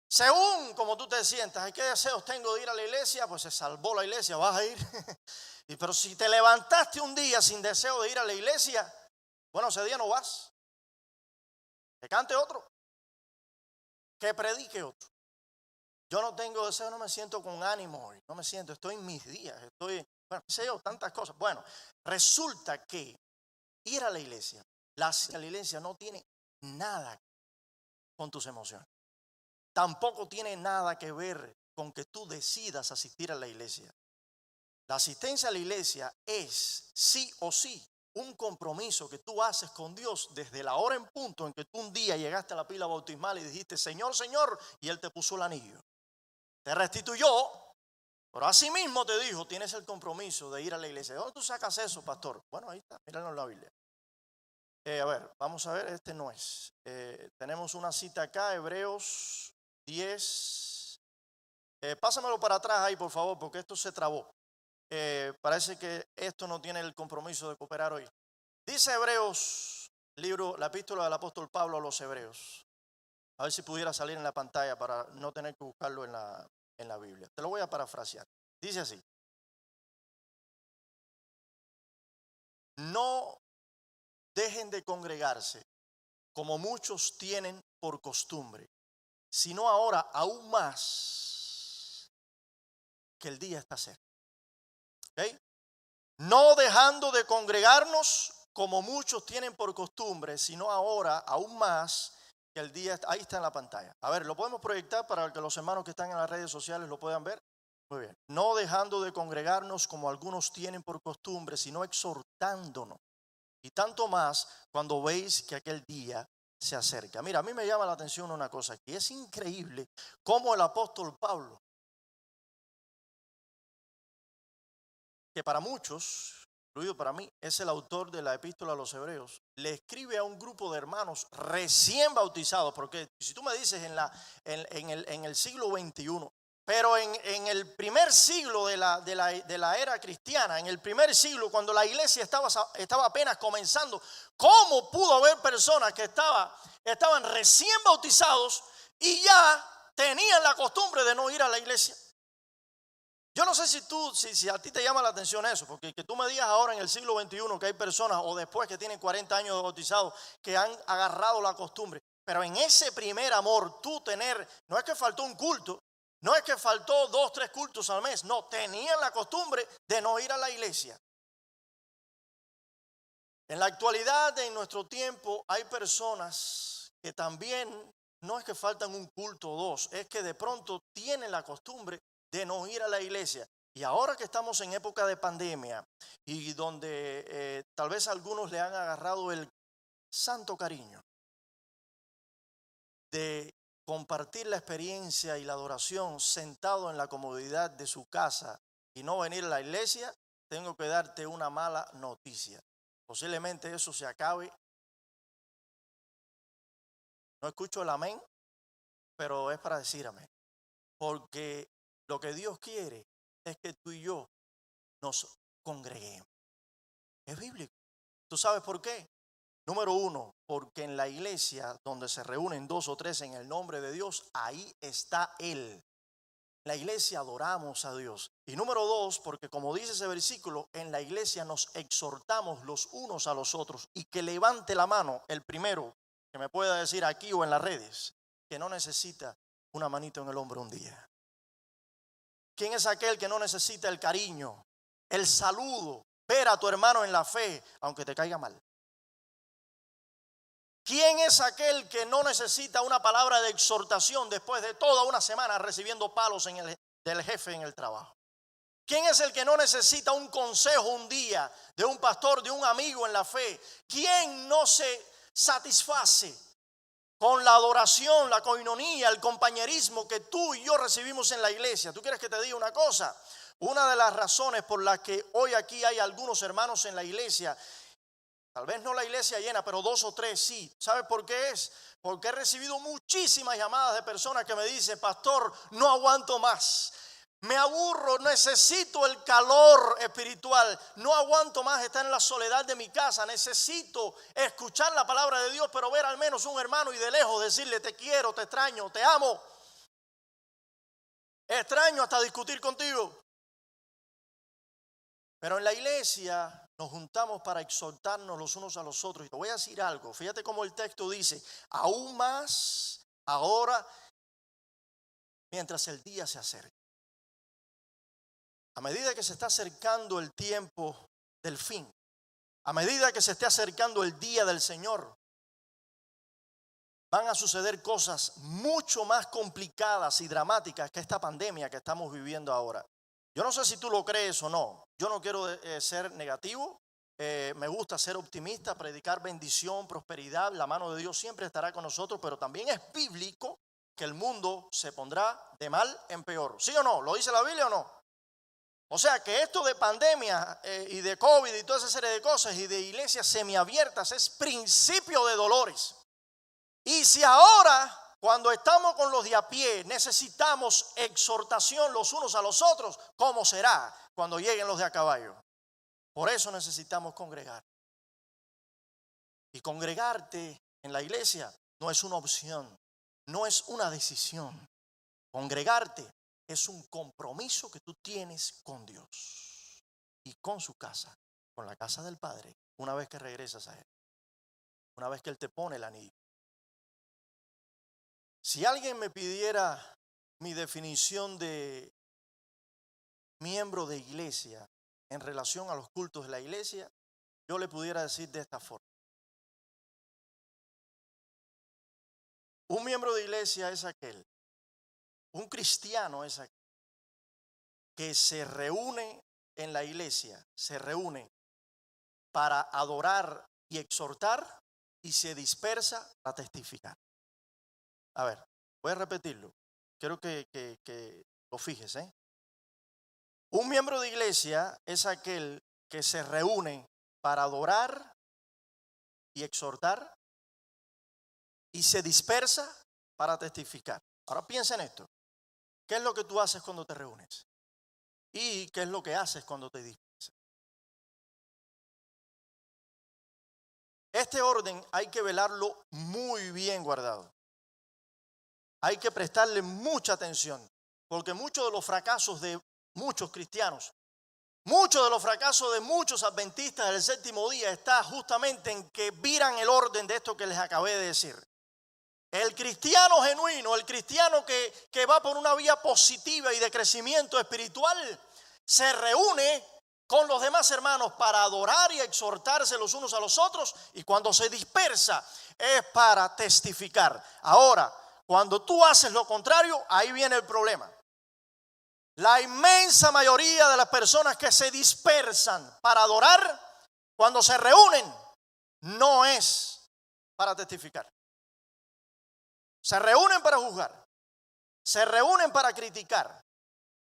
Según como tú te sientas, ¿qué deseos tengo de ir a la iglesia? Pues se salvó la iglesia, vas a ir. Pero si te levantaste un día sin deseo de ir a la iglesia, bueno, ese día no vas. Que cante otro, que predique otro. Yo no tengo deseo, no me siento con ánimo hoy, no me siento, estoy en mis días, bueno, qué sé yo, tantas cosas. Bueno, resulta que ir a la iglesia, la iglesia no tiene nada con tus emociones. Tampoco tiene nada que ver con que tú decidas asistir a la iglesia. La asistencia a la iglesia es sí o sí un compromiso que tú haces con Dios desde la hora en punto en que tú un día llegaste a la pila bautismal y dijiste, Señor, Señor, y Él te puso el anillo. Te restituyó, pero así mismo te dijo, tienes el compromiso de ir a la iglesia. ¿De dónde tú sacas eso, pastor? Bueno, ahí está, míralo en la Biblia. A ver, vamos a ver, este no es. Tenemos una cita acá, Hebreos 10. Pásamelo para atrás ahí, por favor, porque esto se trabó. Parece que esto no tiene el compromiso de cooperar hoy. Dice Hebreos, la epístola del apóstol Pablo a los Hebreos. A ver si pudiera salir en la pantalla para no tener que buscarlo en la Biblia. Te lo voy a parafrasear. Dice así. No dejen de congregarse como muchos tienen por costumbre, sino ahora aún más que el día está cerca. ¿Okay? No dejando de congregarnos como muchos tienen por costumbre, sino ahora aún más que el día, ahí está en la pantalla. A ver, lo podemos proyectar para que los hermanos que están en las redes sociales lo puedan ver. Muy bien. No dejando de congregarnos como algunos tienen por costumbre, sino exhortándonos. Y tanto más cuando veis que aquel día se acerca. Mira, a mí me llama la atención una cosa aquí. Es increíble cómo el apóstol Pablo que para muchos, incluido para mí, es el autor de la epístola a los Hebreos, le escribe a un grupo de hermanos recién bautizados, porque si tú me dices en el siglo XXI, pero en el primer siglo de la era cristiana, en el primer siglo, cuando la iglesia estaba apenas comenzando, ¿cómo pudo haber personas que estaban recién bautizados y ya tenían la costumbre de no ir a la iglesia? Yo no sé si a ti te llama la atención eso, porque que tú me digas ahora en el siglo XXI que hay personas o después que tienen 40 años de bautizados que han agarrado la costumbre, pero en ese primer amor no es que faltó un culto, no es que faltó 2, 3 cultos al mes, no, tenían la costumbre de no ir a la iglesia. En la actualidad, en nuestro tiempo, hay personas que también no es que faltan un culto o 2, es que de pronto tienen la costumbre de no ir a la iglesia. Y ahora que estamos en época de pandemia y donde tal vez algunos le han agarrado el santo cariño de compartir la experiencia y la adoración sentado en la comodidad de su casa y no venir a la iglesia, tengo que darte una mala noticia. Posiblemente eso se acabe. No escucho el amén, pero es para decir amén. Porque lo que Dios quiere es que tú y yo nos congreguemos. Es bíblico. ¿Tú sabes por qué? Número 1, porque en la iglesia donde se reúnen 2 o 3 en el nombre de Dios, ahí está Él. En la iglesia adoramos a Dios. Y número 2, porque como dice ese versículo, en la iglesia nos exhortamos los unos a los otros. Y que levante la mano el primero que me pueda decir aquí o en las redes que no necesita una manito en el hombro un día. ¿Quién es aquel que no necesita el cariño, el saludo, ver a tu hermano en la fe, aunque te caiga mal? ¿Quién es aquel que no necesita una palabra de exhortación después de toda una semana recibiendo palos del jefe en el trabajo? ¿Quién es el que no necesita un consejo un día de un pastor, de un amigo en la fe? ¿Quién no se satisface con la adoración, la coinonía, el compañerismo que tú y yo recibimos en la iglesia? ¿Tú quieres que te diga una cosa? Una de las razones por las que hoy aquí hay algunos hermanos en la iglesia, tal vez no la iglesia llena, pero 2 o 3 sí. ¿Sabe por qué es? Porque he recibido muchísimas llamadas de personas que me dicen: pastor, no aguanto más. Me aburro, necesito el calor espiritual. No aguanto más estar en la soledad de mi casa. Necesito escuchar la palabra de Dios, pero ver al menos un hermano y de lejos decirle: te quiero, te extraño, te amo. Extraño hasta discutir contigo. Pero en la iglesia nos juntamos para exhortarnos los unos a los otros. Y te voy a decir algo. Fíjate cómo el texto dice: aún más ahora, mientras el día se acerca. A medida que se está acercando el tiempo del fin, a medida que se esté acercando el día del Señor, van a suceder cosas mucho más complicadas y dramáticas que esta pandemia que estamos viviendo ahora. Yo no sé si tú lo crees o no. Yo no quiero ser negativo. Me gusta ser optimista, predicar bendición, prosperidad. La mano de Dios siempre estará con nosotros, pero también es bíblico que el mundo se pondrá de mal en peor. ¿Sí o no? ¿Lo dice la Biblia o no? O sea que esto de pandemia y de COVID y toda esa serie de cosas y de iglesias semiabiertas es principio de dolores. Y si ahora, cuando estamos con los de a pie, necesitamos exhortación los unos a los otros, ¿cómo será cuando lleguen los de a caballo? Por eso necesitamos congregar. Y congregarte en la iglesia no es una opción, no es una decisión. Congregarte es un compromiso que tú tienes con Dios y con su casa, con la casa del Padre, una vez que regresas a Él, una vez que Él te pone el anillo. Si alguien me pidiera mi definición de miembro de iglesia en relación a los cultos de la iglesia, yo le pudiera decir de esta forma: un miembro de iglesia es aquel, un cristiano es aquel que se reúne en la iglesia, se reúne para adorar y exhortar y se dispersa para testificar. A ver, voy a repetirlo. Quiero que lo fijes, Un miembro de iglesia es aquel que se reúne para adorar y exhortar y se dispersa para testificar. Ahora piensa en esto. ¿Qué es lo que tú haces cuando te reúnes? ¿Y qué es lo que haces cuando te dispersas? Este orden hay que velarlo muy bien guardado. Hay que prestarle mucha atención, porque muchos de los fracasos de muchos cristianos, muchos de los fracasos de muchos adventistas del séptimo día está justamente en que viran el orden de esto que les acabé de decir. El cristiano genuino, el cristiano que va por una vía positiva y de crecimiento espiritual, se reúne con los demás hermanos para adorar y exhortarse los unos a los otros, y cuando se dispersa es para testificar. Ahora, cuando tú haces lo contrario, ahí viene el problema. La inmensa mayoría de las personas que se dispersan para adorar, cuando se reúnen, no es para testificar. Se reúnen para juzgar, se reúnen para criticar,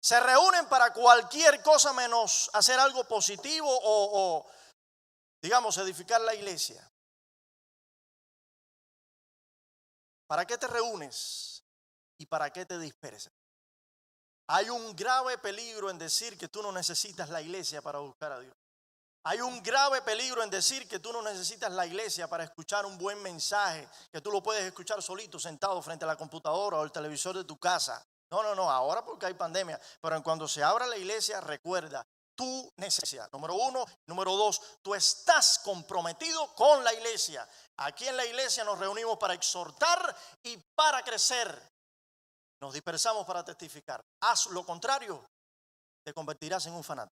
se reúnen para cualquier cosa menos hacer algo positivo o digamos, edificar la iglesia. ¿Para qué te reúnes y para qué te dispersas? Hay un grave peligro en decir que tú no necesitas la iglesia para buscar a Dios. Hay un grave peligro en decir que tú no necesitas la iglesia para escuchar un buen mensaje, que tú lo puedes escuchar solito, sentado frente a la computadora o el televisor de tu casa. No, ahora porque hay pandemia. Pero cuando se abra la iglesia, recuerda, tú necesitas, número uno. Número dos, tú estás comprometido con la iglesia. Aquí en la iglesia nos reunimos para exhortar y para crecer. Nos dispersamos para testificar. Haz lo contrario, te convertirás en un fanático.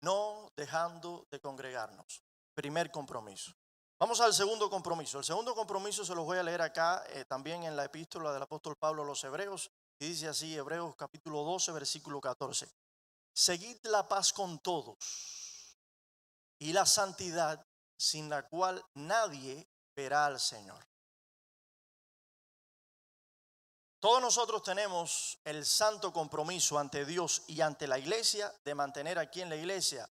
No dejando de congregarnos. Primer compromiso. Vamos al segundo compromiso. El segundo compromiso se los voy a leer acá también en la epístola del apóstol Pablo a los Hebreos. Y dice así, Hebreos capítulo 12, versículo 14. Seguid la paz con todos y la santidad, sin la cual nadie verá al Señor. Todos nosotros tenemos el santo compromiso ante Dios y ante la iglesia de mantener aquí en la iglesia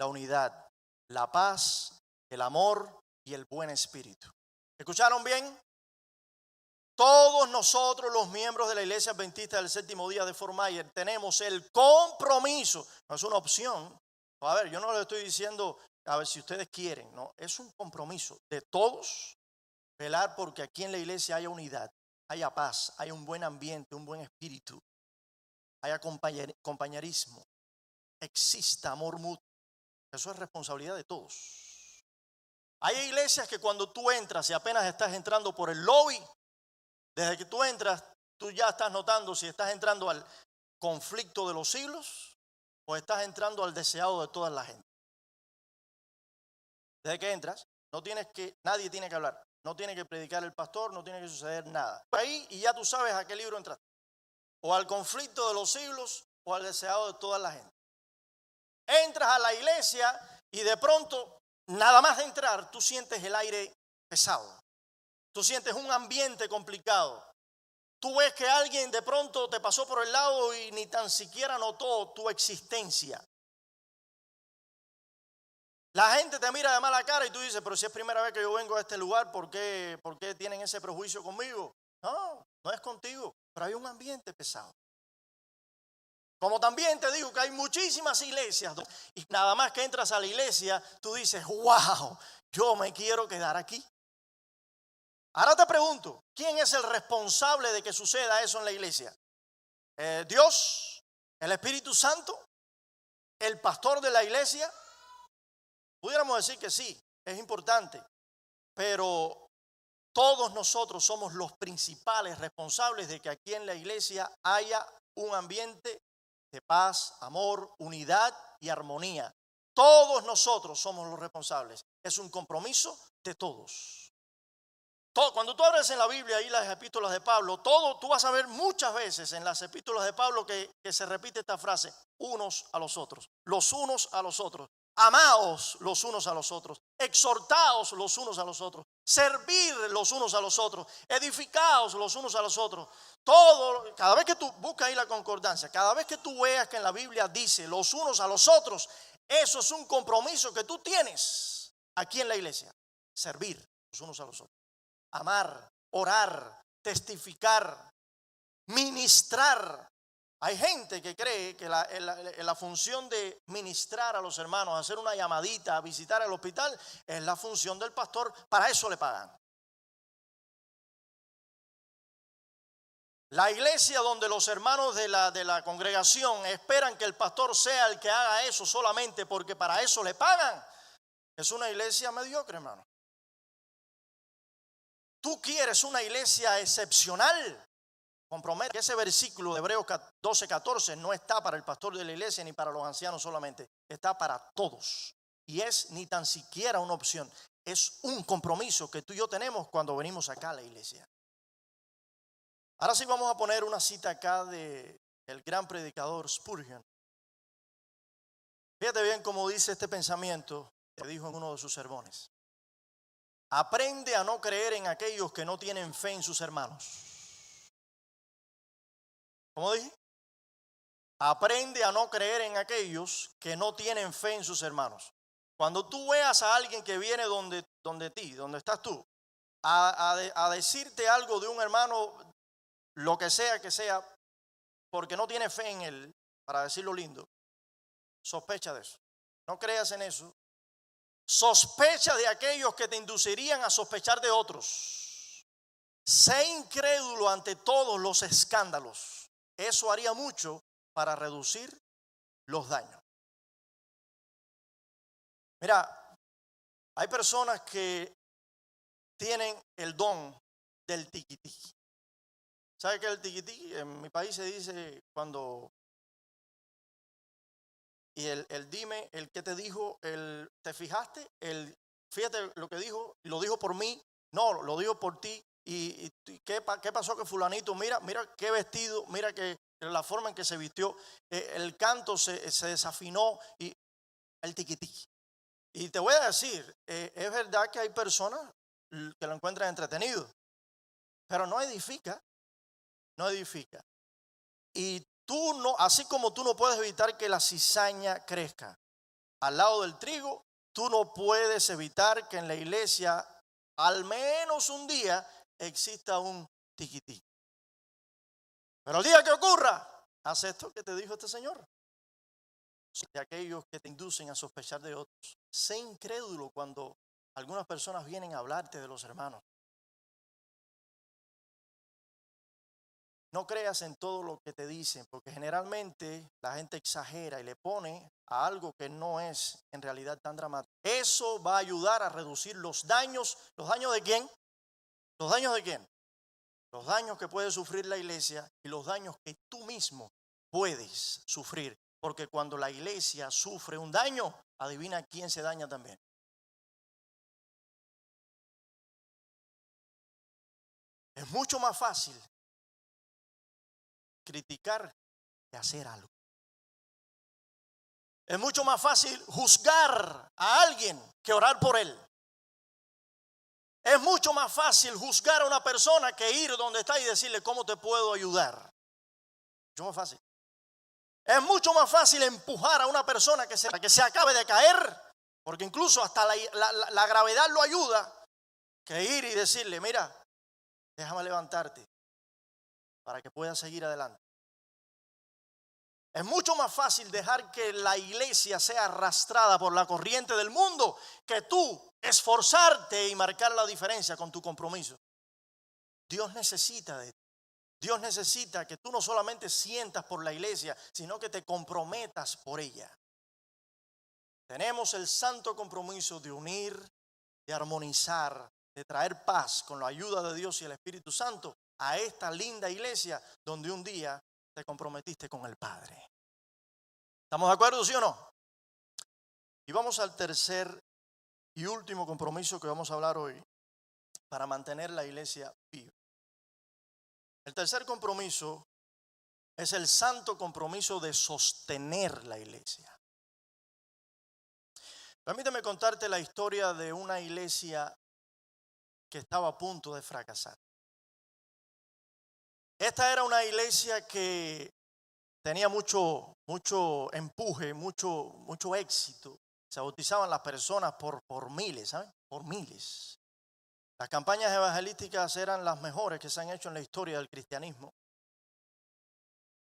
la unidad, la paz, el amor y el buen espíritu. ¿Escucharon bien? Todos nosotros, los miembros de la iglesia adventista del séptimo día de Fort Myers, tenemos el compromiso. No es una opción. A ver, yo no le estoy diciendo a ver si ustedes quieren, no, es un compromiso de todos velar porque aquí en la iglesia haya unidad, haya paz, haya un buen ambiente, un buen espíritu, haya compañerismo, exista amor mutuo. Eso es responsabilidad de todos. Hay iglesias que cuando tú entras y apenas estás entrando por el lobby, desde que tú entras, tú ya estás notando si estás entrando al conflicto de los siglos o estás entrando al deseado de toda la gente. Desde que entras, nadie tiene que hablar, no tiene que predicar el pastor, no tiene que suceder nada. Ahí y ya tú sabes a qué libro entraste. O al conflicto de los siglos o al deseado de toda la gente. Entras a la iglesia y de pronto, nada más de entrar, tú sientes el aire pesado. Tú sientes un ambiente complicado. Tú ves que alguien de pronto te pasó por el lado y ni tan siquiera notó tu existencia. La gente te mira de mala cara y tú dices, pero si es primera vez que yo vengo a este lugar, ¿por qué tienen ese prejuicio conmigo? No, no es contigo, pero hay un ambiente pesado. Como también te digo que hay muchísimas iglesias y nada más que entras a la iglesia, tú dices, wow, yo me quiero quedar aquí. Ahora te pregunto, ¿quién es el responsable de que suceda eso en la iglesia? ¿Dios? ¿El Espíritu Santo? ¿El pastor de la iglesia? Pudiéramos decir que sí, es importante, pero todos nosotros somos los principales responsables de que aquí en la iglesia haya un ambiente de paz, amor, unidad y armonía. Todos nosotros somos los responsables. Es un compromiso de todos. Cuando tú abres en la Biblia ahí las epístolas de Pablo, tú vas a ver muchas veces en las epístolas de Pablo que se repite esta frase, unos a los otros, los unos a los otros. Amaos los unos a los otros, exhortaos los unos a los otros, servir los unos a los otros, edificaos los unos a los otros. Todo, cada vez que tú buscas ahí la concordancia, cada vez que tú veas que en la Biblia dice los unos a los otros, eso es un compromiso que tú tienes aquí en la iglesia. Servir los unos a los otros, amar, orar, testificar, ministrar. Hay gente que cree que la función de ministrar a los hermanos, hacer una llamadita, visitar el hospital, es la función del pastor. Para eso le pagan. La iglesia donde los hermanos de la congregación esperan que el pastor sea el que haga eso solamente porque para eso le pagan, es una iglesia mediocre, hermano. Tú quieres una iglesia excepcional. Compromete que ese versículo de Hebreos 12:14 no está para el pastor de la iglesia ni para los ancianos solamente, está para todos. Y es ni tan siquiera una opción, es un compromiso que tú y yo tenemos cuando venimos acá a la iglesia. Ahora sí vamos a poner una cita acá del gran predicador Spurgeon. Fíjate bien cómo dice este pensamiento que dijo en uno de sus sermones. Aprende a no creer en aquellos que no tienen fe en sus hermanos. ¿Cómo dije? Aprende a no creer en aquellos que no tienen fe en sus hermanos. Cuando tú veas a alguien que viene donde ti, donde estás tú, a decirte algo de un hermano, lo que sea, porque no tiene fe en él, para decirlo lindo, sospecha de eso. No creas en eso. Sospecha de aquellos que te inducirían a sospechar de otros. Sé incrédulo ante todos los escándalos. Eso haría mucho para reducir los daños. Mira, hay personas que tienen el don del tiquitiqui. ¿Sabe qué es el tiquitiqui? En mi país se dice cuando... Y el dime, el que te dijo, ¿te fijaste? Fíjate lo que dijo, lo dijo por mí, no, lo dijo por ti. ¿Y qué pasó que fulanito? Mira qué vestido, mira que la forma en que se vistió, el canto se desafinó y el tiquitiqui. Y te voy a decir, es verdad que hay personas que lo encuentran entretenido, pero no edifica. Y tú no, así como tú no puedes evitar que la cizaña crezca al lado del trigo, tú no puedes evitar que en la iglesia al menos un día exista un tiquitiqui. Pero el día que ocurra, haz esto que te dijo este señor. De aquellos que te inducen a sospechar de otros. Sé incrédulo cuando algunas personas vienen a hablarte de los hermanos. No creas en todo lo que te dicen, porque generalmente la gente exagera y le pone a algo que no es en realidad tan dramático. Eso va a ayudar a reducir los daños. ¿Los daños de quién? ¿Los daños de quién? Los daños que puede sufrir la iglesia y los daños que tú mismo puedes sufrir. Porque cuando la iglesia sufre un daño, adivina quién se daña también. Es mucho más fácil criticar que hacer algo. Es mucho más fácil juzgar a alguien que orar por él. Es mucho más fácil juzgar a una persona que ir donde está y decirle cómo te puedo ayudar. Mucho más fácil. Es mucho más fácil empujar a una persona que se acabe de caer, porque incluso hasta la gravedad lo ayuda, que ir y decirle, mira, déjame levantarte para que puedas seguir adelante. Es mucho más fácil dejar que la iglesia sea arrastrada por la corriente del mundo que tú esforzarte y marcar la diferencia con tu compromiso. Dios necesita de ti. Dios necesita que tú no solamente sientas por la iglesia, sino que te comprometas por ella. Tenemos el santo compromiso de unir, de armonizar, de traer paz con la ayuda de Dios y el Espíritu Santo a esta linda iglesia donde un día te comprometiste con el Padre. ¿Estamos de acuerdo, sí o no? Y vamos al tercer y último compromiso que vamos a hablar hoy para mantener la iglesia viva. El tercer compromiso es el santo compromiso de sostener la iglesia. Permíteme contarte la historia de una iglesia que estaba a punto de fracasar. Esta era una iglesia que tenía mucho empuje, mucho éxito. Se bautizaban las personas por miles, ¿saben? Por miles. Las campañas evangelísticas eran las mejores que se han hecho en la historia del cristianismo.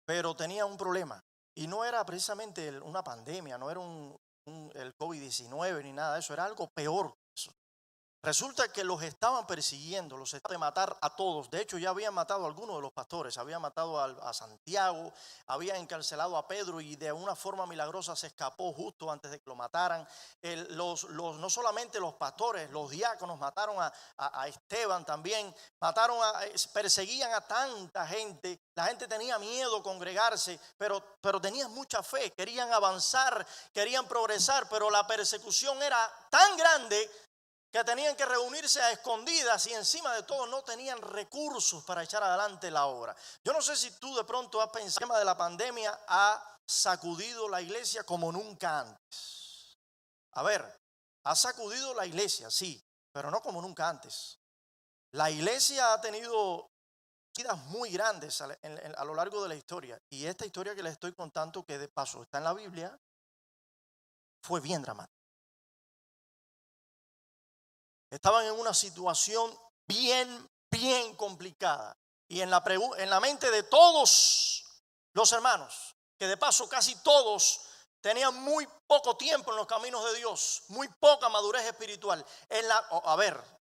Pero tenía un problema. Y no era precisamente una pandemia, no era el COVID-19 ni nada de eso, era algo peor que eso. Resulta que los estaban persiguiendo, los estaban de matar a todos. De hecho, ya habían matado a algunos de los pastores, habían matado a Santiago, habían encarcelado a Pedro y de una forma milagrosa se escapó justo antes de que lo mataran. No solamente los pastores, los diáconos mataron a Esteban también, perseguían a tanta gente. La gente tenía miedo congregarse, pero tenían mucha fe, querían avanzar, querían progresar, pero la persecución era tan grande que tenían que reunirse a escondidas y encima de todo no tenían recursos para echar adelante la obra. Yo no sé si tú de pronto has pensado que el tema de la pandemia ha sacudido la iglesia como nunca antes. A ver, ha sacudido la iglesia, sí, pero no como nunca antes. La iglesia ha tenido vidas muy grandes a lo largo de la historia. Y esta historia que les estoy contando, que de paso está en la Biblia, fue bien dramática. Estaban en una situación bien complicada. Y en la mente de todos los hermanos, que de paso casi todos tenían muy poco tiempo en los caminos de Dios, muy poca madurez espiritual.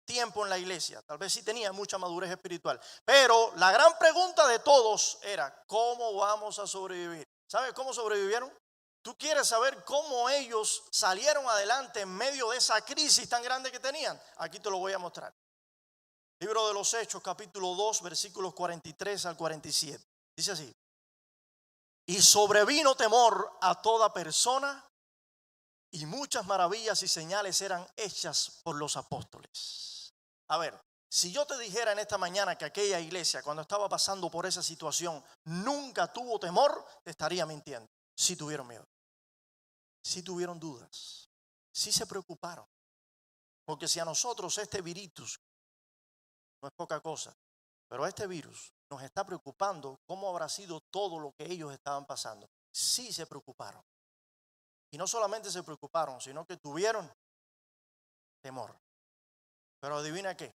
Tiempo en la iglesia, tal vez sí tenían mucha madurez espiritual. Pero la gran pregunta de todos era, ¿cómo vamos a sobrevivir? ¿Sabes cómo sobrevivieron? ¿Tú quieres saber cómo ellos salieron adelante en medio de esa crisis tan grande que tenían? Aquí te lo voy a mostrar. Libro de los Hechos, capítulo 2, versículos 43 al 47. Dice así: y sobrevino temor a toda persona, y muchas maravillas y señales eran hechas por los apóstoles. A ver, si yo te dijera en esta mañana que aquella iglesia, cuando estaba pasando por esa situación, nunca tuvo temor, te estaría mintiendo. Sí tuvieron miedo, sí tuvieron dudas, sí se preocuparon. Porque si a nosotros este virus, no es poca cosa, pero este virus nos está preocupando, ¿cómo habrá sido todo lo que ellos estaban pasando? Sí se preocuparon. Y no solamente se preocuparon, sino que tuvieron temor. Pero adivina qué.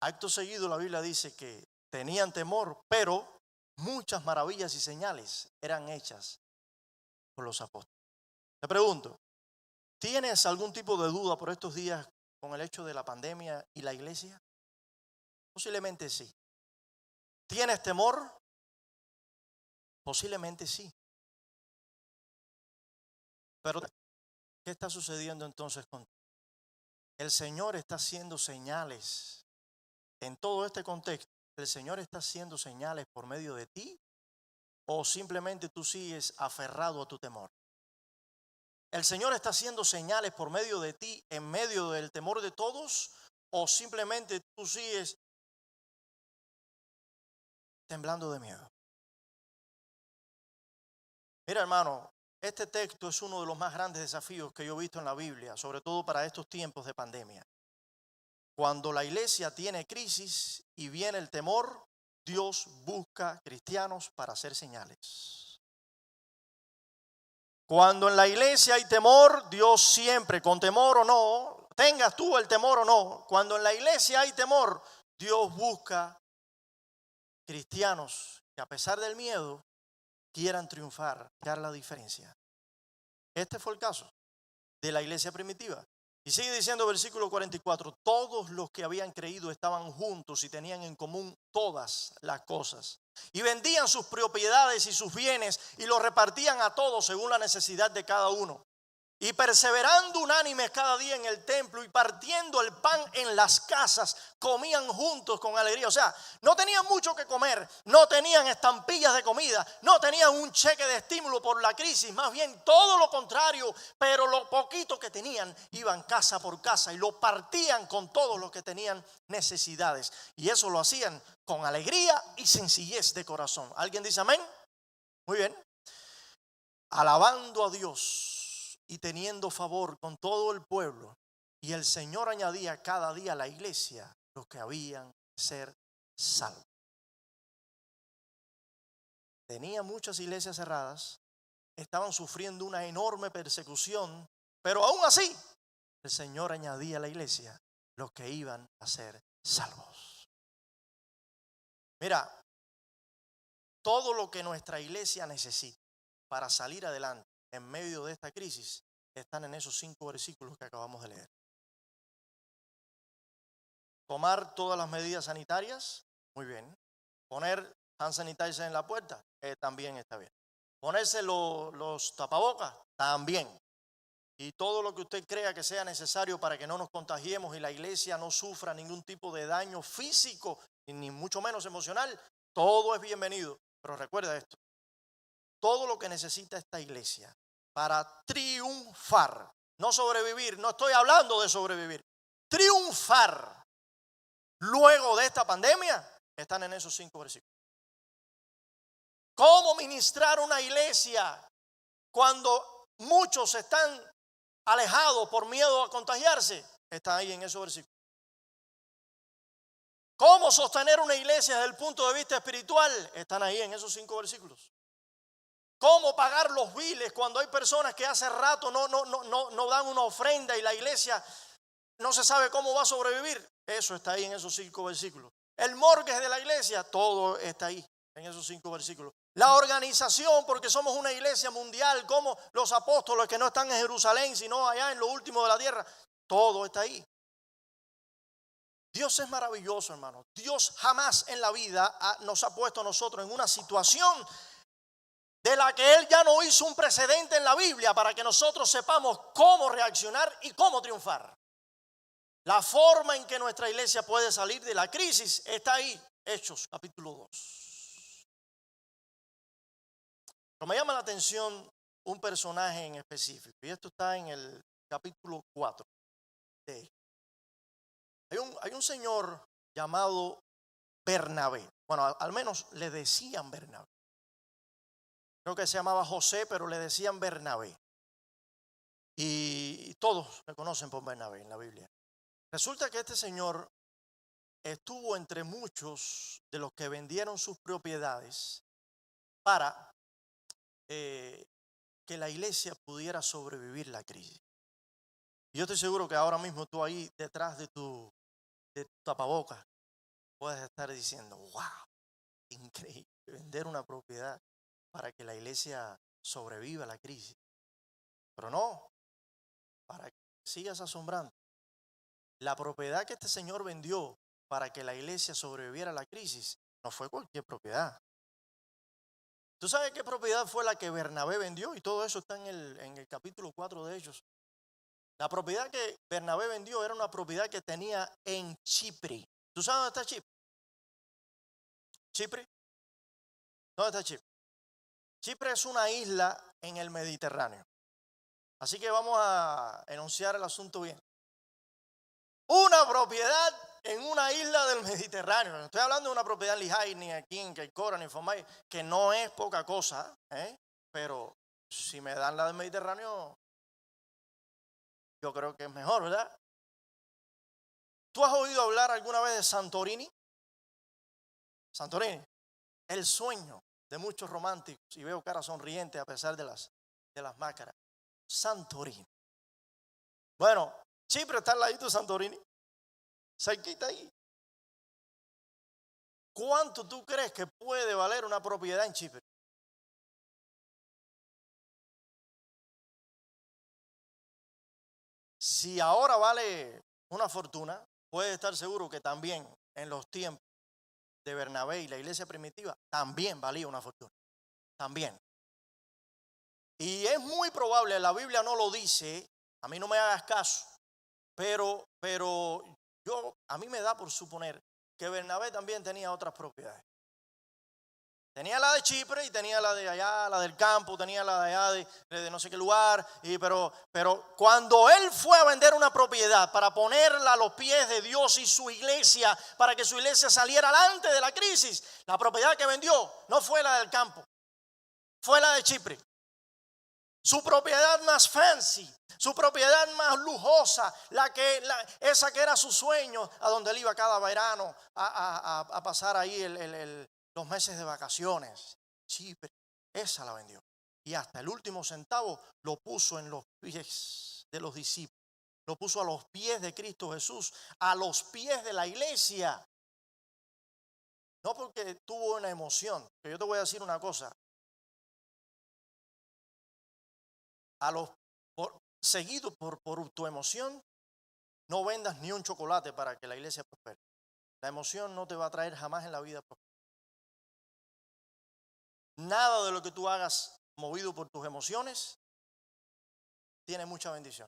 Acto seguido la Biblia dice que tenían temor, pero muchas maravillas y señales eran hechas por los apóstoles. Te pregunto, ¿tienes algún tipo de duda por estos días con el hecho de la pandemia y la iglesia? Posiblemente sí. ¿Tienes temor? Posiblemente sí. Pero ¿qué está sucediendo entonces contigo? El Señor está haciendo señales en todo este contexto. ¿El Señor está haciendo señales por medio de ti? ¿O simplemente tú sigues aferrado a tu temor? ¿El Señor está haciendo señales por medio de ti en medio del temor de todos? ¿O simplemente tú sigues temblando de miedo? Mira, hermano, este texto es uno de los más grandes desafíos que yo he visto en la Biblia, sobre todo para estos tiempos de pandemia. Cuando la iglesia tiene crisis y viene el temor, Dios busca cristianos para hacer señales. Cuando en la iglesia hay temor, Dios siempre, con temor o no, tengas tú el temor o no, cuando en la iglesia hay temor, Dios busca cristianos que a pesar del miedo quieran triunfar, dar la diferencia. Este fue el caso de la iglesia primitiva. Y sigue diciendo versículo 44, todos los que habían creído estaban juntos y tenían en común todas las cosas. Y vendían sus propiedades y sus bienes y los repartían a todos según la necesidad de cada uno. Y perseverando unánimes cada día en el templo y partiendo el pan en las casas, comían juntos con alegría. O sea, no tenían mucho que comer, no tenían estampillas de comida, no tenían un cheque de estímulo por la crisis, más bien todo lo contrario. Pero lo poquito que tenían iban casa por casa y lo partían con todos los que tenían necesidades. Y eso lo hacían con alegría y sencillez de corazón. ¿Alguien dice amén? Muy bien. Alabando a Dios y teniendo favor con todo el pueblo. Y el Señor añadía cada día a la iglesia los que habían de ser salvos. Tenía muchas iglesias cerradas, estaban sufriendo una enorme persecución, pero aún así el Señor añadía a la iglesia los que iban a ser salvos. Mira, todo lo que nuestra iglesia necesita para salir adelante en medio de esta crisis están en esos 5 versículos que acabamos de leer. Tomar todas las medidas sanitarias, muy bien. Poner hand sanitizer en la puerta, también está bien. Ponerse los tapabocas, también. Y todo lo que usted crea que sea necesario para que no nos contagiemos y la iglesia no sufra ningún tipo de daño físico, ni mucho menos emocional, todo es bienvenido. Pero recuerda esto, todo lo que necesita esta iglesia para triunfar, no sobrevivir, no estoy hablando de sobrevivir, triunfar luego de esta pandemia, están en esos 5 versículos. ¿Cómo ministrar una iglesia cuando muchos están alejados por miedo a contagiarse? Está ahí en esos versículos. ¿Cómo sostener una iglesia desde el punto de vista espiritual? Están ahí en esos 5 versículos. ¿Cómo pagar los biles cuando hay personas que hace rato no dan una ofrenda y la iglesia no se sabe cómo va a sobrevivir? Eso está ahí en esos 5 versículos. El mortgage de la iglesia, todo está ahí en esos 5 versículos. La organización, porque somos una iglesia mundial, como los apóstoles que no están en Jerusalén, sino allá en lo último de la tierra, todo está ahí. Dios es maravilloso, hermano. Dios jamás en la vida nos ha puesto a nosotros en una situación de la que Él ya no hizo un precedente en la Biblia para que nosotros sepamos cómo reaccionar y cómo triunfar. La forma en que nuestra iglesia puede salir de la crisis está ahí, Hechos capítulo 2. Pero me llama la atención un personaje en específico, y esto está en el capítulo 4 de Hechos. Hay un señor llamado Bernabé. Bueno, al menos le decían Bernabé. Creo que se llamaba José, pero le decían Bernabé. Y todos le conocen por Bernabé en la Biblia. Resulta que este señor estuvo entre muchos de los que vendieron sus propiedades para que la iglesia pudiera sobrevivir la crisis. Y yo estoy seguro que ahora mismo tú ahí detrás de tu tapabocas puedes estar diciendo, wow, increíble, vender una propiedad para que la iglesia sobreviva la crisis. Pero no, para que sigas asombrando. La propiedad que este señor vendió para que la iglesia sobreviviera a la crisis no fue cualquier propiedad. ¿Tú sabes qué propiedad fue la que Bernabé vendió? Y todo eso está en el capítulo 4 de Hechos. La propiedad que Bernabé vendió era una propiedad que tenía en Chipre. ¿Tú sabes dónde está Chipre? ¿Chipre? ¿Dónde está Chipre? Chipre es una isla en el Mediterráneo. Así que vamos a enunciar el asunto bien. Una propiedad en una isla del Mediterráneo. No estoy hablando de una propiedad en Lijay, ni aquí en Caicora, ni en Fomay, que no es poca cosa, pero si me dan la del Mediterráneo, yo creo que es mejor, ¿verdad? ¿Tú has oído hablar alguna vez de Santorini? Santorini, el sueño de muchos románticos, y veo caras sonrientes a pesar de las máscaras. Santorini. Bueno, Chipre está al ladito de Santorini, cerquita ahí. ¿Cuánto tú crees que puede valer una propiedad en Chipre? Si ahora vale una fortuna, puedes estar seguro que también en los tiempos de Bernabé y la iglesia primitiva también valía una fortuna. También. Y es muy probable, la Biblia no lo dice, a mí no me hagas caso, pero a mí me da por suponer que Bernabé también tenía otras propiedades. Tenía la de Chipre y tenía la de allá, la del campo, tenía la de allá de no sé qué lugar. Pero cuando él fue a vender una propiedad para ponerla a los pies de Dios y su iglesia, para que su iglesia saliera adelante de la crisis, la propiedad que vendió no fue la del campo, fue la de Chipre. su propiedad más fancy, su propiedad más lujosa, esa que era su sueño, a donde él iba cada verano a pasar ahí los meses de vacaciones. Sí, pero esa la vendió. Y hasta el último centavo lo puso en los pies de los discípulos. Lo puso a los pies de Cristo Jesús, a los pies de la iglesia. No porque tuvo una emoción, pero yo te voy a decir una cosa. Seguido por tu emoción, no vendas ni un chocolate para que la iglesia prospere. La emoción no te va a traer jamás en la vida prosperidad. Nada de lo que tú hagas movido por tus emociones tiene mucha bendición.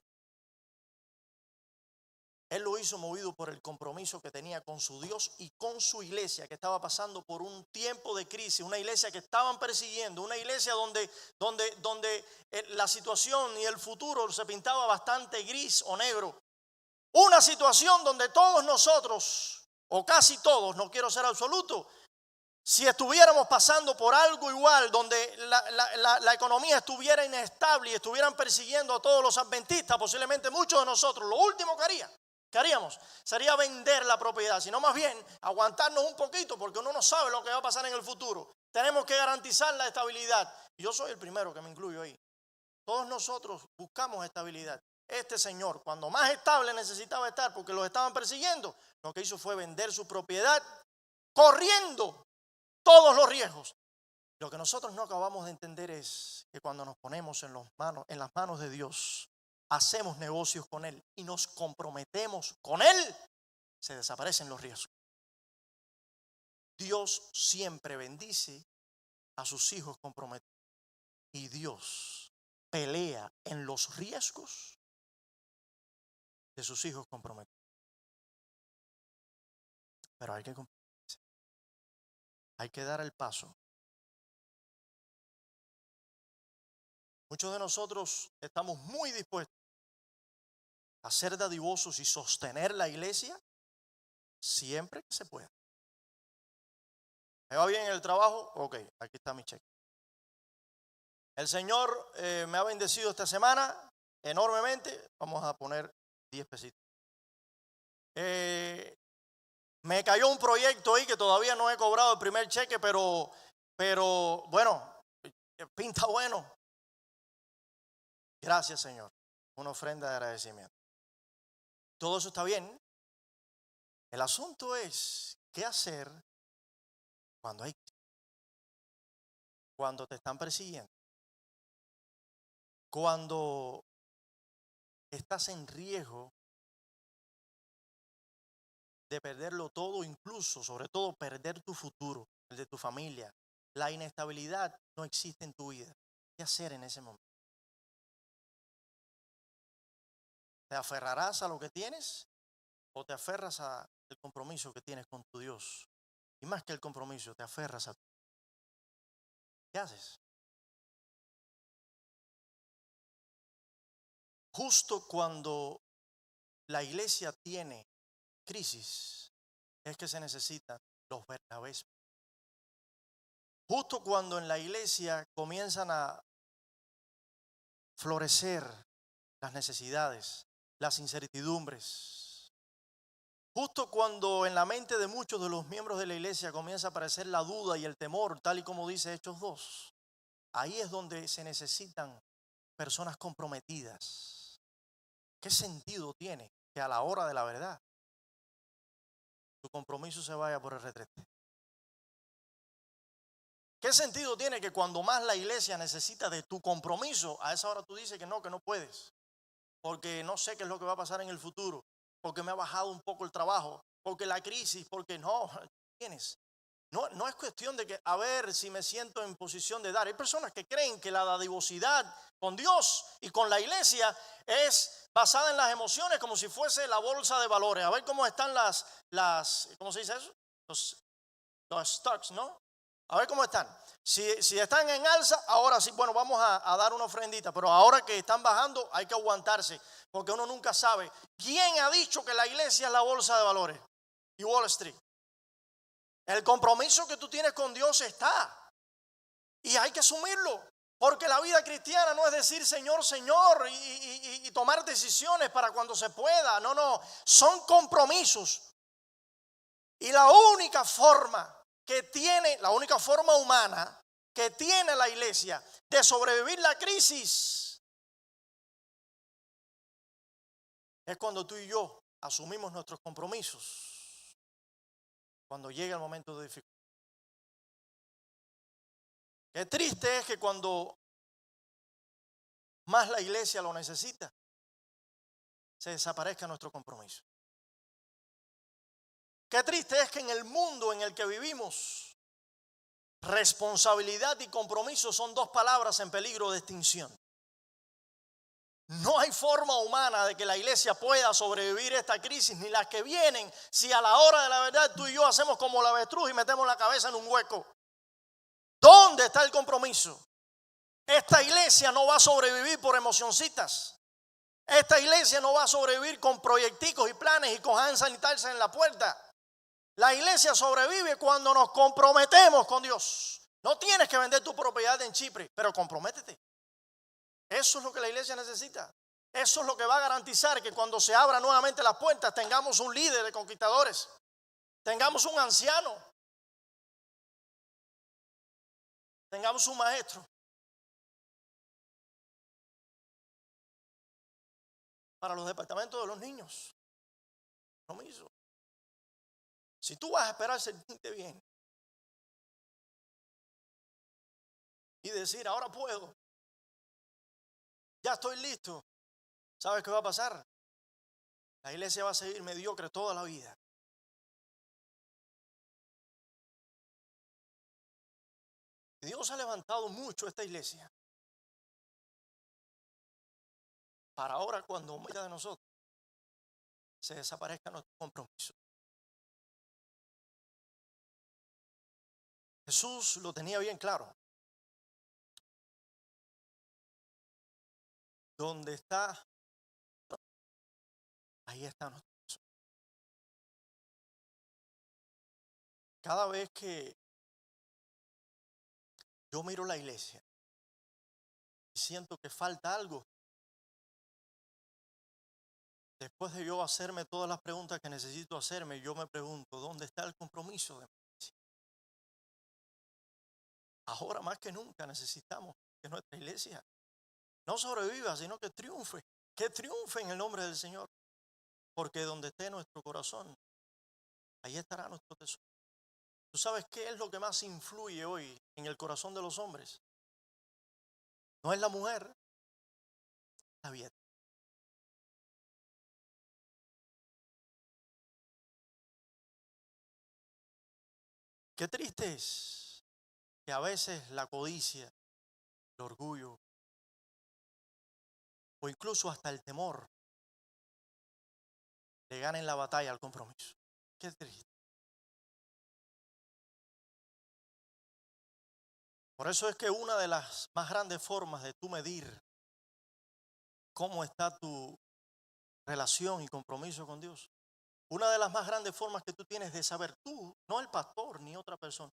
Él lo hizo movido por el compromiso que tenía con su Dios y con su iglesia, que estaba pasando por un tiempo de crisis, una iglesia que estaban persiguiendo, una iglesia donde la situación y el futuro se pintaba bastante gris o negro. Una situación donde todos nosotros, o casi todos, no quiero ser absoluto, si estuviéramos pasando por algo igual, donde la economía estuviera inestable y estuvieran persiguiendo a todos los adventistas, posiblemente muchos de nosotros, lo último que haríamos sería vender la propiedad, sino más bien aguantarnos un poquito, porque uno no sabe lo que va a pasar en el futuro. Tenemos que garantizar la estabilidad. Y yo soy el primero que me incluyo ahí. Todos nosotros buscamos estabilidad. Este señor, cuando más estable necesitaba estar, porque los estaban persiguiendo, lo que hizo fue vender su propiedad, corriendo todos los riesgos. Lo que nosotros no acabamos de entender es que cuando nos ponemos en las manos de Dios, hacemos negocios con Él y nos comprometemos con Él, se desaparecen los riesgos. Dios siempre bendice a sus hijos comprometidos. Y Dios pelea en los riesgos de sus hijos comprometidos. Pero hay que comprometerse. Hay que dar el paso. Muchos de nosotros estamos muy dispuestos a ser dadivosos y sostener la iglesia siempre que se pueda. ¿Me va bien en el trabajo? Ok, aquí está mi cheque. El Señor me ha bendecido esta semana enormemente. Vamos a poner 10 pesitos. Me cayó un proyecto ahí que todavía no he cobrado el primer cheque, pero bueno, pinta bueno. Gracias, Señor. Una ofrenda de agradecimiento. Todo eso está bien. El asunto es qué hacer cuando te están persiguiendo, cuando estás en riesgo de perderlo todo, incluso, sobre todo, perder tu futuro, el de tu familia. La inestabilidad no existe en tu vida. ¿Qué hacer en ese momento? ¿Te aferrarás a lo que tienes o te aferras al compromiso que tienes con tu Dios? Y más que el compromiso, te aferras a tu Dios. ¿Qué haces? Justo cuando la iglesia tiene crisis, es que se necesitan los Bernabés. Justo cuando en la iglesia comienzan a florecer las necesidades, las incertidumbres. Justo cuando en la mente de muchos de los miembros de la iglesia comienza a aparecer la duda y el temor, tal y como dice Hechos 2, ahí es donde se necesitan personas comprometidas. ¿Qué sentido tiene que a la hora de la verdad tu compromiso se vaya por el retrete? ¿Qué sentido tiene que cuando más la iglesia necesita de tu compromiso, a esa hora tú dices que no puedes? Porque no sé qué es lo que va a pasar en el futuro, porque me ha bajado un poco el trabajo, porque la crisis, porque no tienes. No es cuestión de que a ver si me siento en posición de dar. Hay personas que creen que la dadivosidad con Dios y con la iglesia es basada en las emociones, como si fuese la bolsa de valores. A ver cómo están las ¿cómo se dice eso? Los stocks, ¿no? A ver cómo están. Si están en alza, ahora sí, bueno, vamos a dar una ofrendita. Pero ahora que están bajando, hay que aguantarse. Porque uno nunca sabe. ¿Quién ha dicho que la iglesia es la bolsa de valores? Y Wall Street. El compromiso que tú tienes con Dios está. Y hay que asumirlo. Porque la vida cristiana no es decir Señor, Señor y tomar decisiones para cuando se pueda. No, no, son compromisos. Y la única forma humana que tiene la iglesia de sobrevivir la crisis es cuando tú y yo asumimos nuestros compromisos cuando llega el momento de dificultad. Qué triste es que cuando más la iglesia lo necesita, se desaparezca nuestro compromiso. Qué triste es que en el mundo en el que vivimos, responsabilidad y compromiso son dos palabras en peligro de extinción. No hay forma humana de que la iglesia pueda sobrevivir esta crisis, ni las que vienen, si a la hora de la verdad tú y yo hacemos como la avestruz y metemos la cabeza en un hueco. ¿Dónde está el compromiso? Esta iglesia no va a sobrevivir por emocioncitas. Esta iglesia no va a sobrevivir con proyecticos y planes y con hand sanitizer en la puerta. La iglesia sobrevive cuando nos comprometemos con Dios. No tienes que vender tu propiedad en Chipre, pero comprométete. Eso es lo que la iglesia necesita. Eso es lo que va a garantizar que cuando se abran nuevamente las puertas tengamos un líder de conquistadores, tengamos un anciano, tengamos un maestro. Para los departamentos de los niños, compromiso. Si tú vas a esperar sentirte bien y decir, ahora puedo, ya estoy listo, ¿sabes qué va a pasar? La iglesia va a seguir mediocre toda la vida. Dios ha levantado mucho esta iglesia para ahora, cuando mucha de nosotros se desaparezca nuestro compromiso. Jesús lo tenía bien claro. Donde está, ahí está nuestro tesoro. Cada vez que yo miro la iglesia y siento que falta algo, después de yo hacerme todas las preguntas que necesito hacerme, yo me pregunto, ¿dónde está el compromiso de mi iglesia? Ahora más que nunca necesitamos que nuestra iglesia no sobreviva, sino que triunfe en el nombre del Señor. Porque donde esté nuestro corazón, ahí estará nuestro tesoro. ¿Tú sabes qué es lo que más influye hoy en el corazón de los hombres? No es la mujer, la vida. Qué triste es que a veces la codicia, el orgullo o incluso hasta el temor le ganen la batalla al compromiso. Qué triste. Por eso es que una de las más grandes formas de tú medir cómo está tu relación y compromiso con Dios, una de las más grandes formas que tú tienes de saber tú, no el pastor ni otra persona,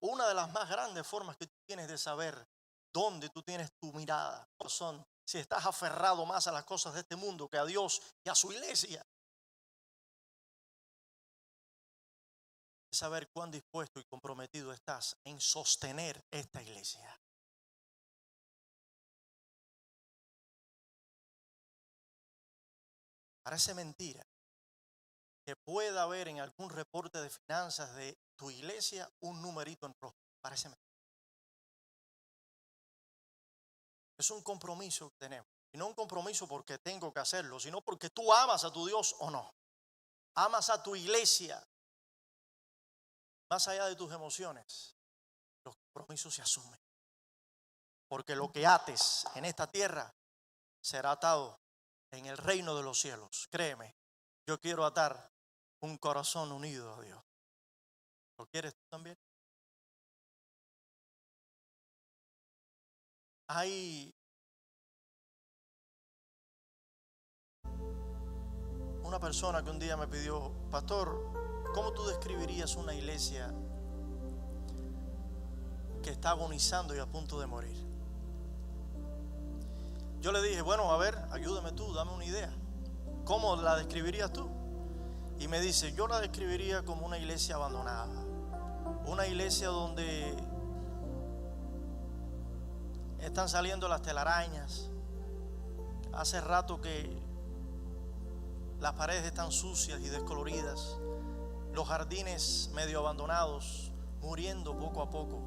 una de las más grandes formas que tú tienes de saber dónde tú tienes tu mirada, son si estás aferrado más a las cosas de este mundo que a Dios y a su iglesia. Es saber cuán dispuesto y comprometido estás en sostener esta iglesia. Parece mentira que pueda haber en algún reporte de finanzas de tu iglesia un numerito en rojo. Parece mentira. Es un compromiso que tenemos. Y no un compromiso porque tengo que hacerlo, sino porque tú amas a tu Dios o no. Amas a tu iglesia. Más allá de tus emociones, los compromisos se asumen. Porque lo que ates en esta tierra será atado en el reino de los cielos. Créeme, yo quiero atar un corazón unido a Dios. ¿Lo quieres tú también? Hay una persona que un día me pidió, pastor, ¿cómo tú describirías una iglesia que está agonizando y a punto de morir? Yo le dije, bueno, a ver, ayúdame tú, dame una idea. ¿Cómo la describirías tú? Y me dice, yo la describiría como una iglesia abandonada. Una iglesia donde están saliendo las telarañas. Hace rato que las paredes están sucias y descoloridas. Los jardines medio abandonados, muriendo poco a poco.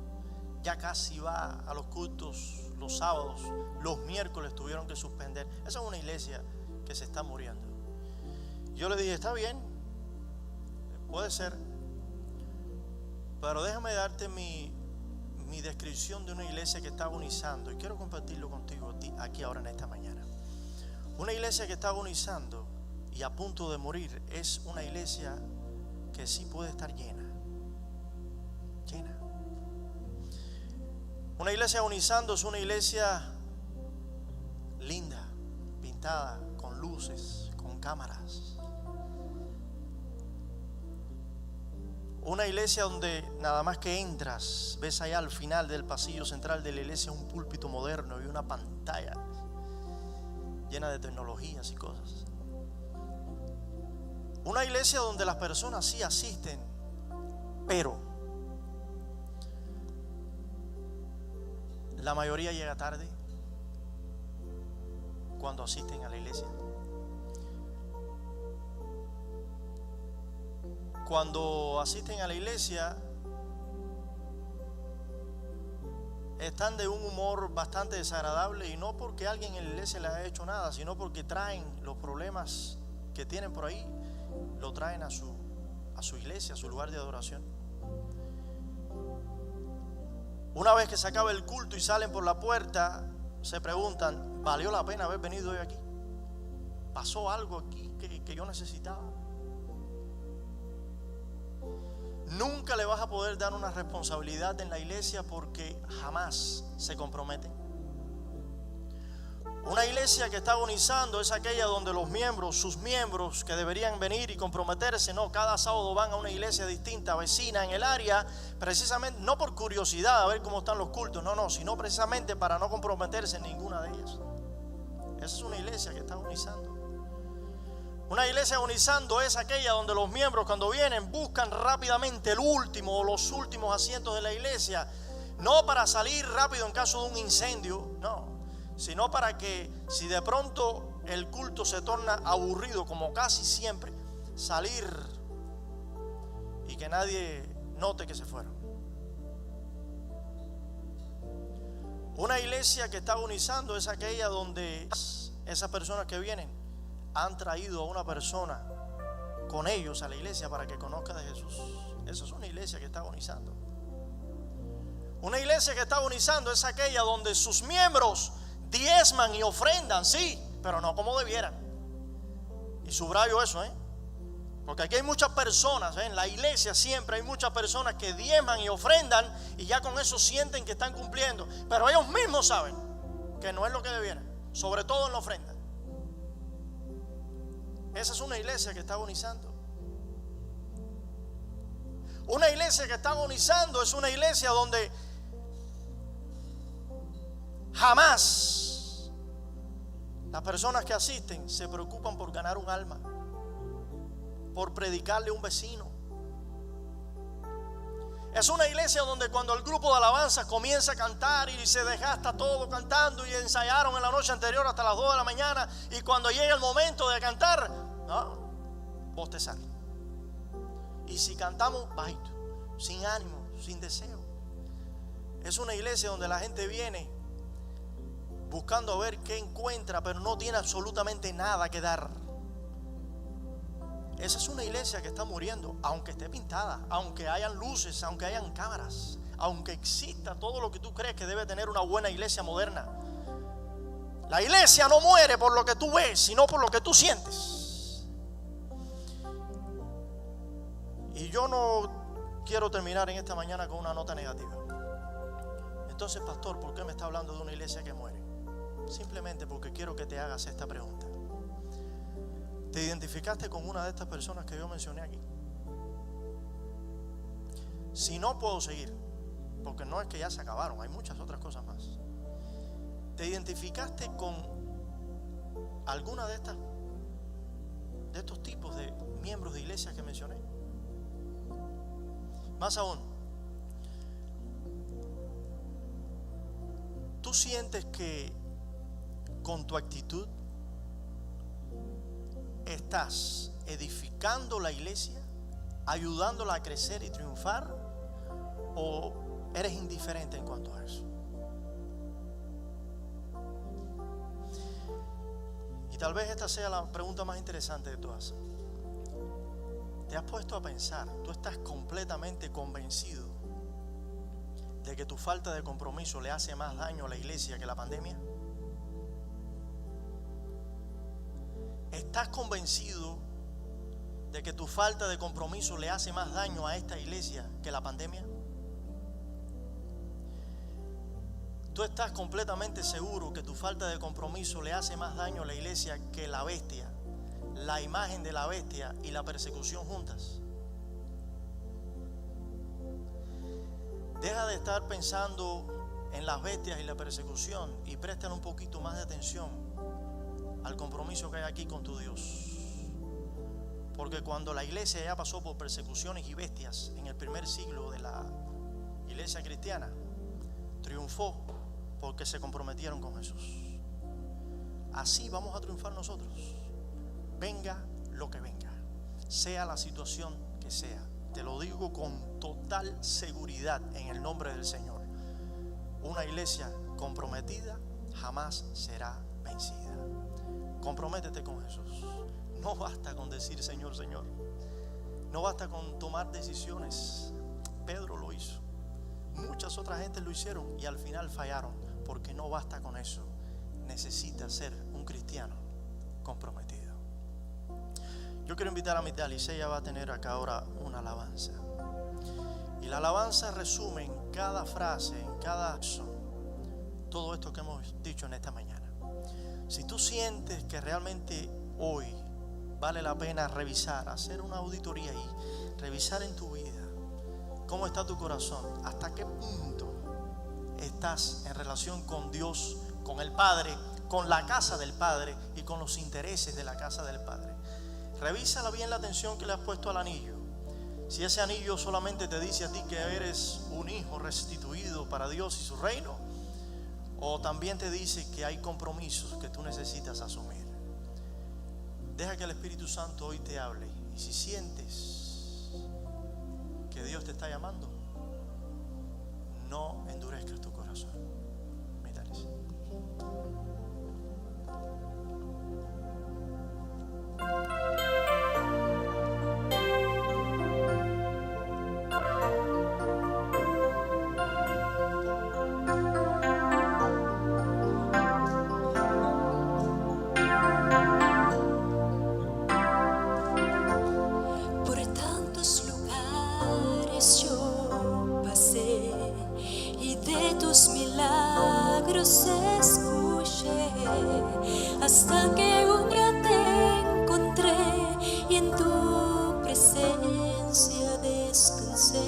Ya casi va a los cultos los sábados, los miércoles tuvieron que suspender. Esa es una iglesia que se está muriendo. Yo le dije, está bien, puede ser, pero déjame darte mi descripción de una iglesia que está agonizando y quiero compartirlo contigo aquí ahora en esta mañana. Una iglesia que está agonizando y a punto de morir es una iglesia que sí puede estar llena. Una iglesia agonizando es una iglesia linda, pintada, con luces, con cámaras. Una iglesia donde nada más que entras, ves allá al final del pasillo central de la iglesia un púlpito moderno y una pantalla llena de tecnologías y cosas. Una iglesia donde las personas sí asisten, pero la mayoría llega tarde cuando asisten a la iglesia. Cuando asisten a la iglesia están de un humor bastante desagradable, y no porque alguien en la iglesia les haya hecho nada, sino porque traen los problemas que tienen por ahí, lo traen a su iglesia, a su lugar de adoración. Una vez que se acaba el culto y salen por la puerta, se preguntan, ¿valió la pena haber venido hoy aquí? ¿Pasó algo aquí que yo necesitaba? Nunca le vas a poder dar una responsabilidad en la iglesia porque jamás se comprometen. Una iglesia que está agonizando es aquella donde los miembros, sus miembros que deberían venir y comprometerse, no, cada sábado van a una iglesia distinta, vecina en el área, precisamente no por curiosidad a ver cómo están los cultos, no, sino precisamente para no comprometerse en ninguna de ellas. Esa es una iglesia que está agonizando. Una iglesia agonizando es aquella donde los miembros cuando vienen buscan rápidamente el último o los últimos asientos de la iglesia, no para salir rápido en caso de un incendio, no, sino para que si de pronto el culto se torna aburrido, como casi siempre, salir y que nadie note que se fueron. Una iglesia que está agonizando es aquella donde esas personas que vienen han traído a una persona con ellos a la iglesia para que conozca de Jesús. Esa es una iglesia que está agonizando. Una iglesia que está agonizando es aquella donde sus miembros diezman y ofrendan, sí, pero no como debieran. Y subrayo eso, porque aquí hay muchas personas, en la iglesia siempre hay muchas personas que diezman y ofrendan y ya con eso sienten que están cumpliendo, pero ellos mismos saben que no es lo que debieran, sobre todo en la ofrenda. Esa es una iglesia que está agonizando. Una iglesia que está agonizando es una iglesia donde jamás las personas que asisten se preocupan por ganar un alma, por predicarle a un vecino. Es una iglesia donde cuando el grupo de alabanza comienza a cantar y se desgasta todo cantando y ensayaron en la noche anterior hasta las 2 de la mañana y cuando llega el momento de cantar, bostezar. Y si cantamos bajito, sin ánimo, sin deseo. Es una iglesia donde la gente viene buscando a ver qué encuentra, pero no tiene absolutamente nada que dar. Esa es una iglesia que está muriendo, aunque esté pintada, aunque hayan luces, aunque hayan cámaras, aunque exista todo lo que tú crees que debe tener una buena iglesia moderna. La iglesia no muere por lo que tú ves, sino por lo que tú sientes. Y yo no quiero terminar en esta mañana con una nota negativa. Entonces, pastor, ¿por qué me está hablando de una iglesia que muere? Simplemente porque quiero que te hagas esta pregunta. ¿Te identificaste con una de estas personas que yo mencioné aquí? Si no, puedo seguir, porque no es que ya se acabaron, hay muchas otras cosas más. ¿Te identificaste con alguna de estos tipos de miembros de iglesias que mencioné? Más aún, ¿tú sientes que con tu actitud estás edificando la iglesia, ayudándola a crecer y triunfar, o eres indiferente en cuanto a eso? Y tal vez esta sea la pregunta más interesante de todas. ¿Te has puesto a pensar, tú estás completamente convencido de que tu falta de compromiso le hace más daño a la iglesia que la pandemia? ¿Estás convencido de que tu falta de compromiso le hace más daño a esta iglesia que la pandemia? ¿Tú estás completamente seguro que tu falta de compromiso le hace más daño a la iglesia que la bestia, la imagen de la bestia y la persecución juntas? Deja de estar pensando en las bestias y la persecución y préstale un poquito más de atención al compromiso que hay aquí con tu Dios. Porque cuando la iglesia ya pasó por persecuciones y bestias en el primer siglo de la iglesia cristiana, triunfó porque se comprometieron con Jesús. Así vamos a triunfar nosotros, venga lo que venga, sea la situación que sea. Te lo digo con total seguridad en el nombre del Señor. Una iglesia comprometida jamás será vencida. Comprométete con Jesús. No basta con decir Señor, Señor. No basta con tomar decisiones. Pedro lo hizo. Muchas otras gentes lo hicieron y al final fallaron, porque no basta con eso. Necesitas ser un cristiano comprometido. Yo quiero invitar a mi tía Alice. Ella va a tener acá ahora una alabanza. Y la alabanza resume en cada frase, en cada acción, todo esto que hemos dicho en esta mañana. Si tú sientes que realmente hoy vale la pena revisar, hacer una auditoría y revisar en tu vida cómo está tu corazón, hasta qué punto estás en relación con Dios, con el Padre, con la casa del Padre y con los intereses de la casa del Padre. Revísala bien la atención que le has puesto al anillo. Si ese anillo solamente te dice a ti que eres un hijo restituido para Dios y su reino, o también te dice que hay compromisos que tú necesitas asumir. Deja que el Espíritu Santo hoy te hable. Y si sientes que Dios te está llamando, no endurezcas tu corazón. Mírales. Hasta que un día te encontré y en tu presencia descansé.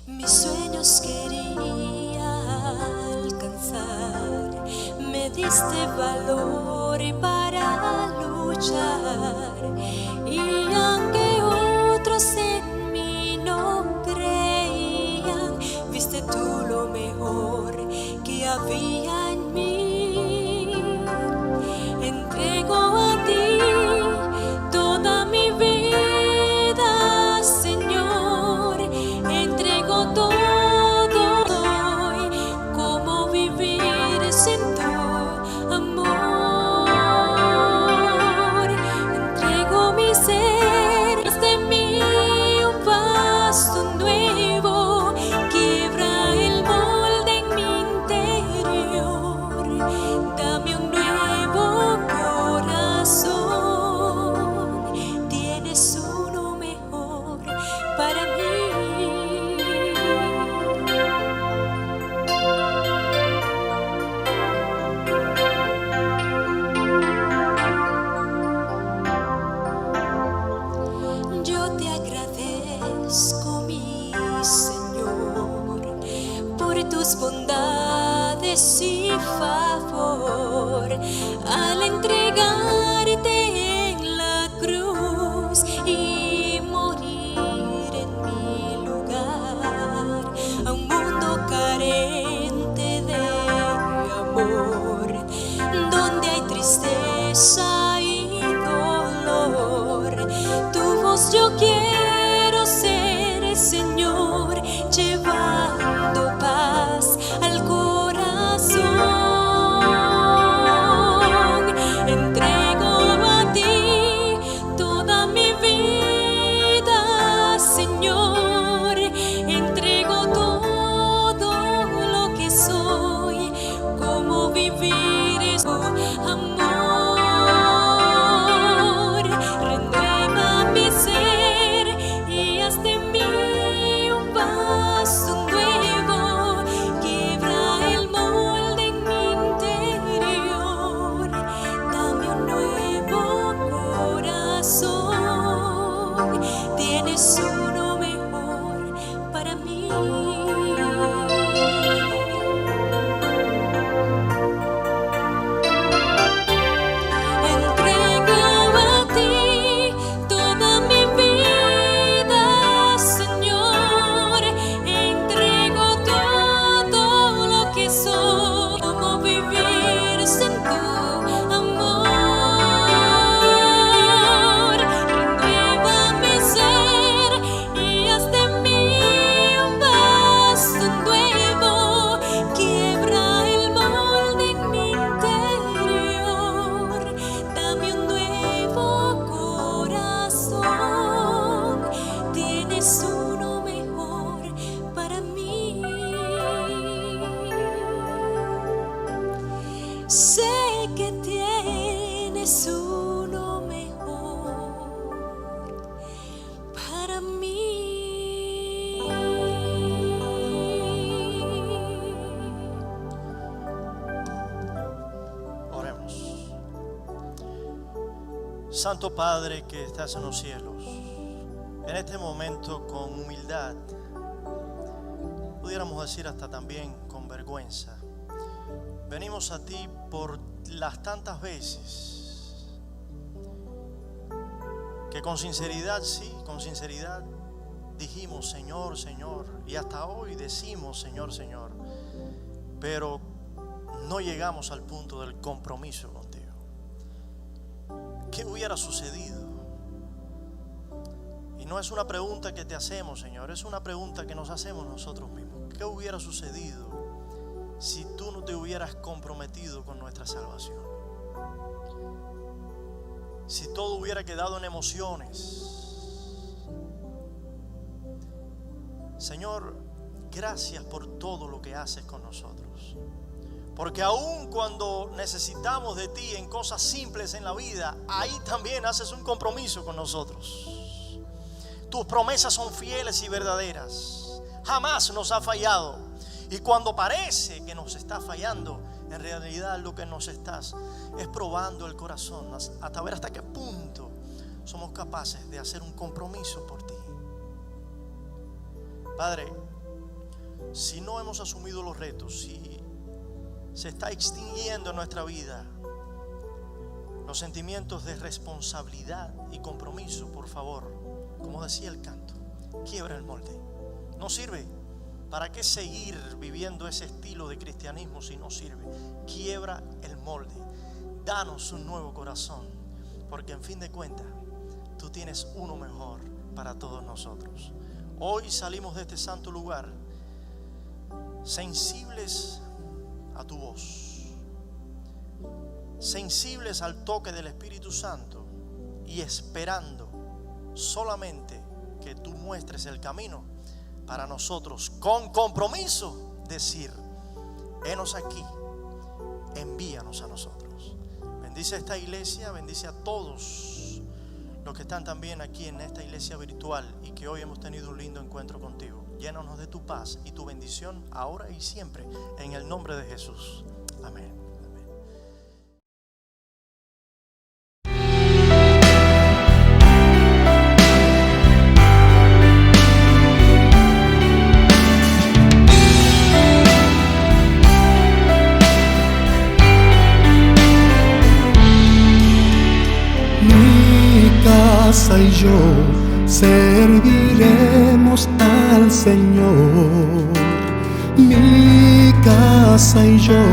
Mis sueños quería alcanzar, me diste valor para luchar, y aunque otros en mí no creían, viste tú lo mejor que había en mí. Entrego a ti toda mi vida, Señor. Entrego todo hoy. ¿Cómo vivir sin tu amor? Entrego mi ser, haz de mí un vaso nuevo. Quiebra el molde en mi interior. favor al entregarte en la cruz y morir en mi lugar a un mundo carente de amor, donde hay tristeza y dolor. Tu voz yo quiero ser, Señor, llevando paz al corazón. Entrego a ti toda mi vida, Señor. Entrego todo lo que soy, cómo vivir es tu amor. Renueva mi ser y haz de mí un vaso nuevo. Quiebra el molde en mi interior. Dame un nuevo corazón. Tienes uno mejor para mí. Entrego a ti toda mi vida, Señor. Entrego todo lo que soy, cómo vivir sin tu amor. Renueva mi ser y haz de mí un vaso nuevo. Quiebra el molde en mi interior. Dame un nuevo corazón. Tienes uno mejor para mí. Sé que tienes uno mejor para mí. Oremos. Santo Padre que estás en los cielos, en este momento con humildad, pudiéramos decir hasta también con vergüenza, venimos a ti por las tantas veces que con sinceridad, sí, con sinceridad dijimos Señor, Señor, y hasta hoy decimos Señor, Señor, pero no llegamos al punto del compromiso contigo. ¿Qué hubiera sucedido? Y no es una pregunta que te hacemos, Señor, es una pregunta que nos hacemos nosotros mismos. ¿Qué hubiera sucedido si tú no te hubieras comprometido con nuestra salvación? Si todo hubiera quedado en emociones. Señor, gracias por todo lo que haces con nosotros. Porque aun cuando necesitamos de ti en cosas simples en la vida, ahí también haces un compromiso con nosotros. Tus promesas son fieles y verdaderas. Jamás nos ha fallado. Y cuando parece que nos está fallando, en realidad lo que nos estás es probando el corazón hasta ver hasta qué punto somos capaces de hacer un compromiso por ti. Padre, si no hemos asumido los retos, si se está extinguiendo en nuestra vida los sentimientos de responsabilidad y compromiso, por favor, como decía el canto, quiebra el molde. No sirve. ¿Para qué seguir viviendo ese estilo de cristianismo si no sirve? Quiebra el molde. Danos un nuevo corazón, porque en fin de cuentas tú tienes uno mejor para todos nosotros. Hoy salimos de este santo lugar sensibles a tu voz, sensibles al toque del Espíritu Santo y esperando solamente que tú muestres el camino para nosotros, con compromiso, decir: henos aquí, envíanos a nosotros. Bendice a esta iglesia, bendice a todos los que están también aquí en esta iglesia virtual y que hoy hemos tenido un lindo encuentro contigo. Llénanos de tu paz y tu bendición ahora y siempre, en el nombre de Jesús. Amén. casa y yo serviremos al Señor. Mi casa y yo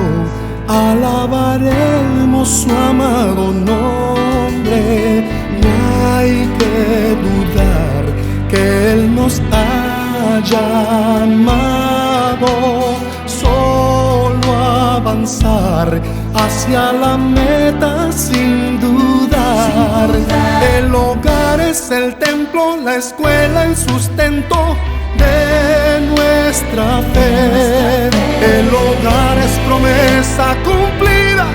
alabaremos su amado nombre. No hay que dudar que Él nos ha llamado, solo avanzar hacia la meta sin dudar. El hogar es el templo, la escuela el sustento de nuestra fe. El hogar es promesa cumplida,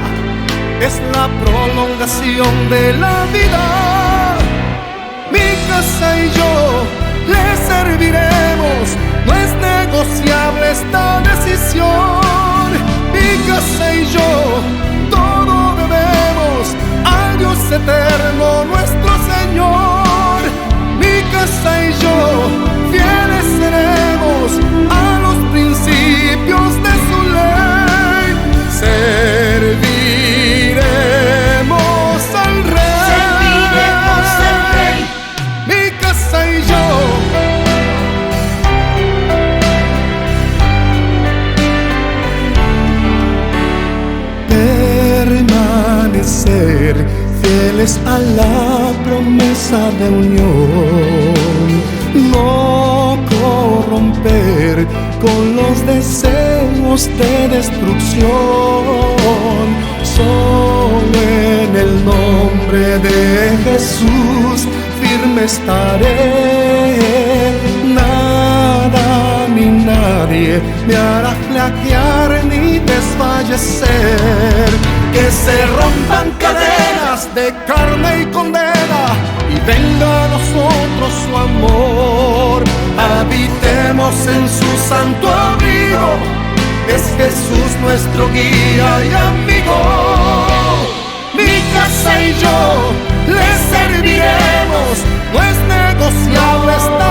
es la prolongación de la vida. Mi casa y yo le serviremos, no es negociable esta decisión. Mi casa y yo todo debemos a Dios eterno nuestro Señor. Mi casa y yo fieles seremos a los principios de su ley. Serviremos al Rey. Mi casa y yo. Permanecer fieles a la promesa de unión, no corromper con los deseos de destrucción. Solo en el nombre de Jesús firme estaré. Nada ni nadie me hará flaquear ni desfallecer. Que se rompan cadenas de carne y condena y venga a nosotros su amor. Habitemos en su santo abrigo, es Jesús nuestro guía y amigo. Mi casa y yo le serviremos, no es negociable esta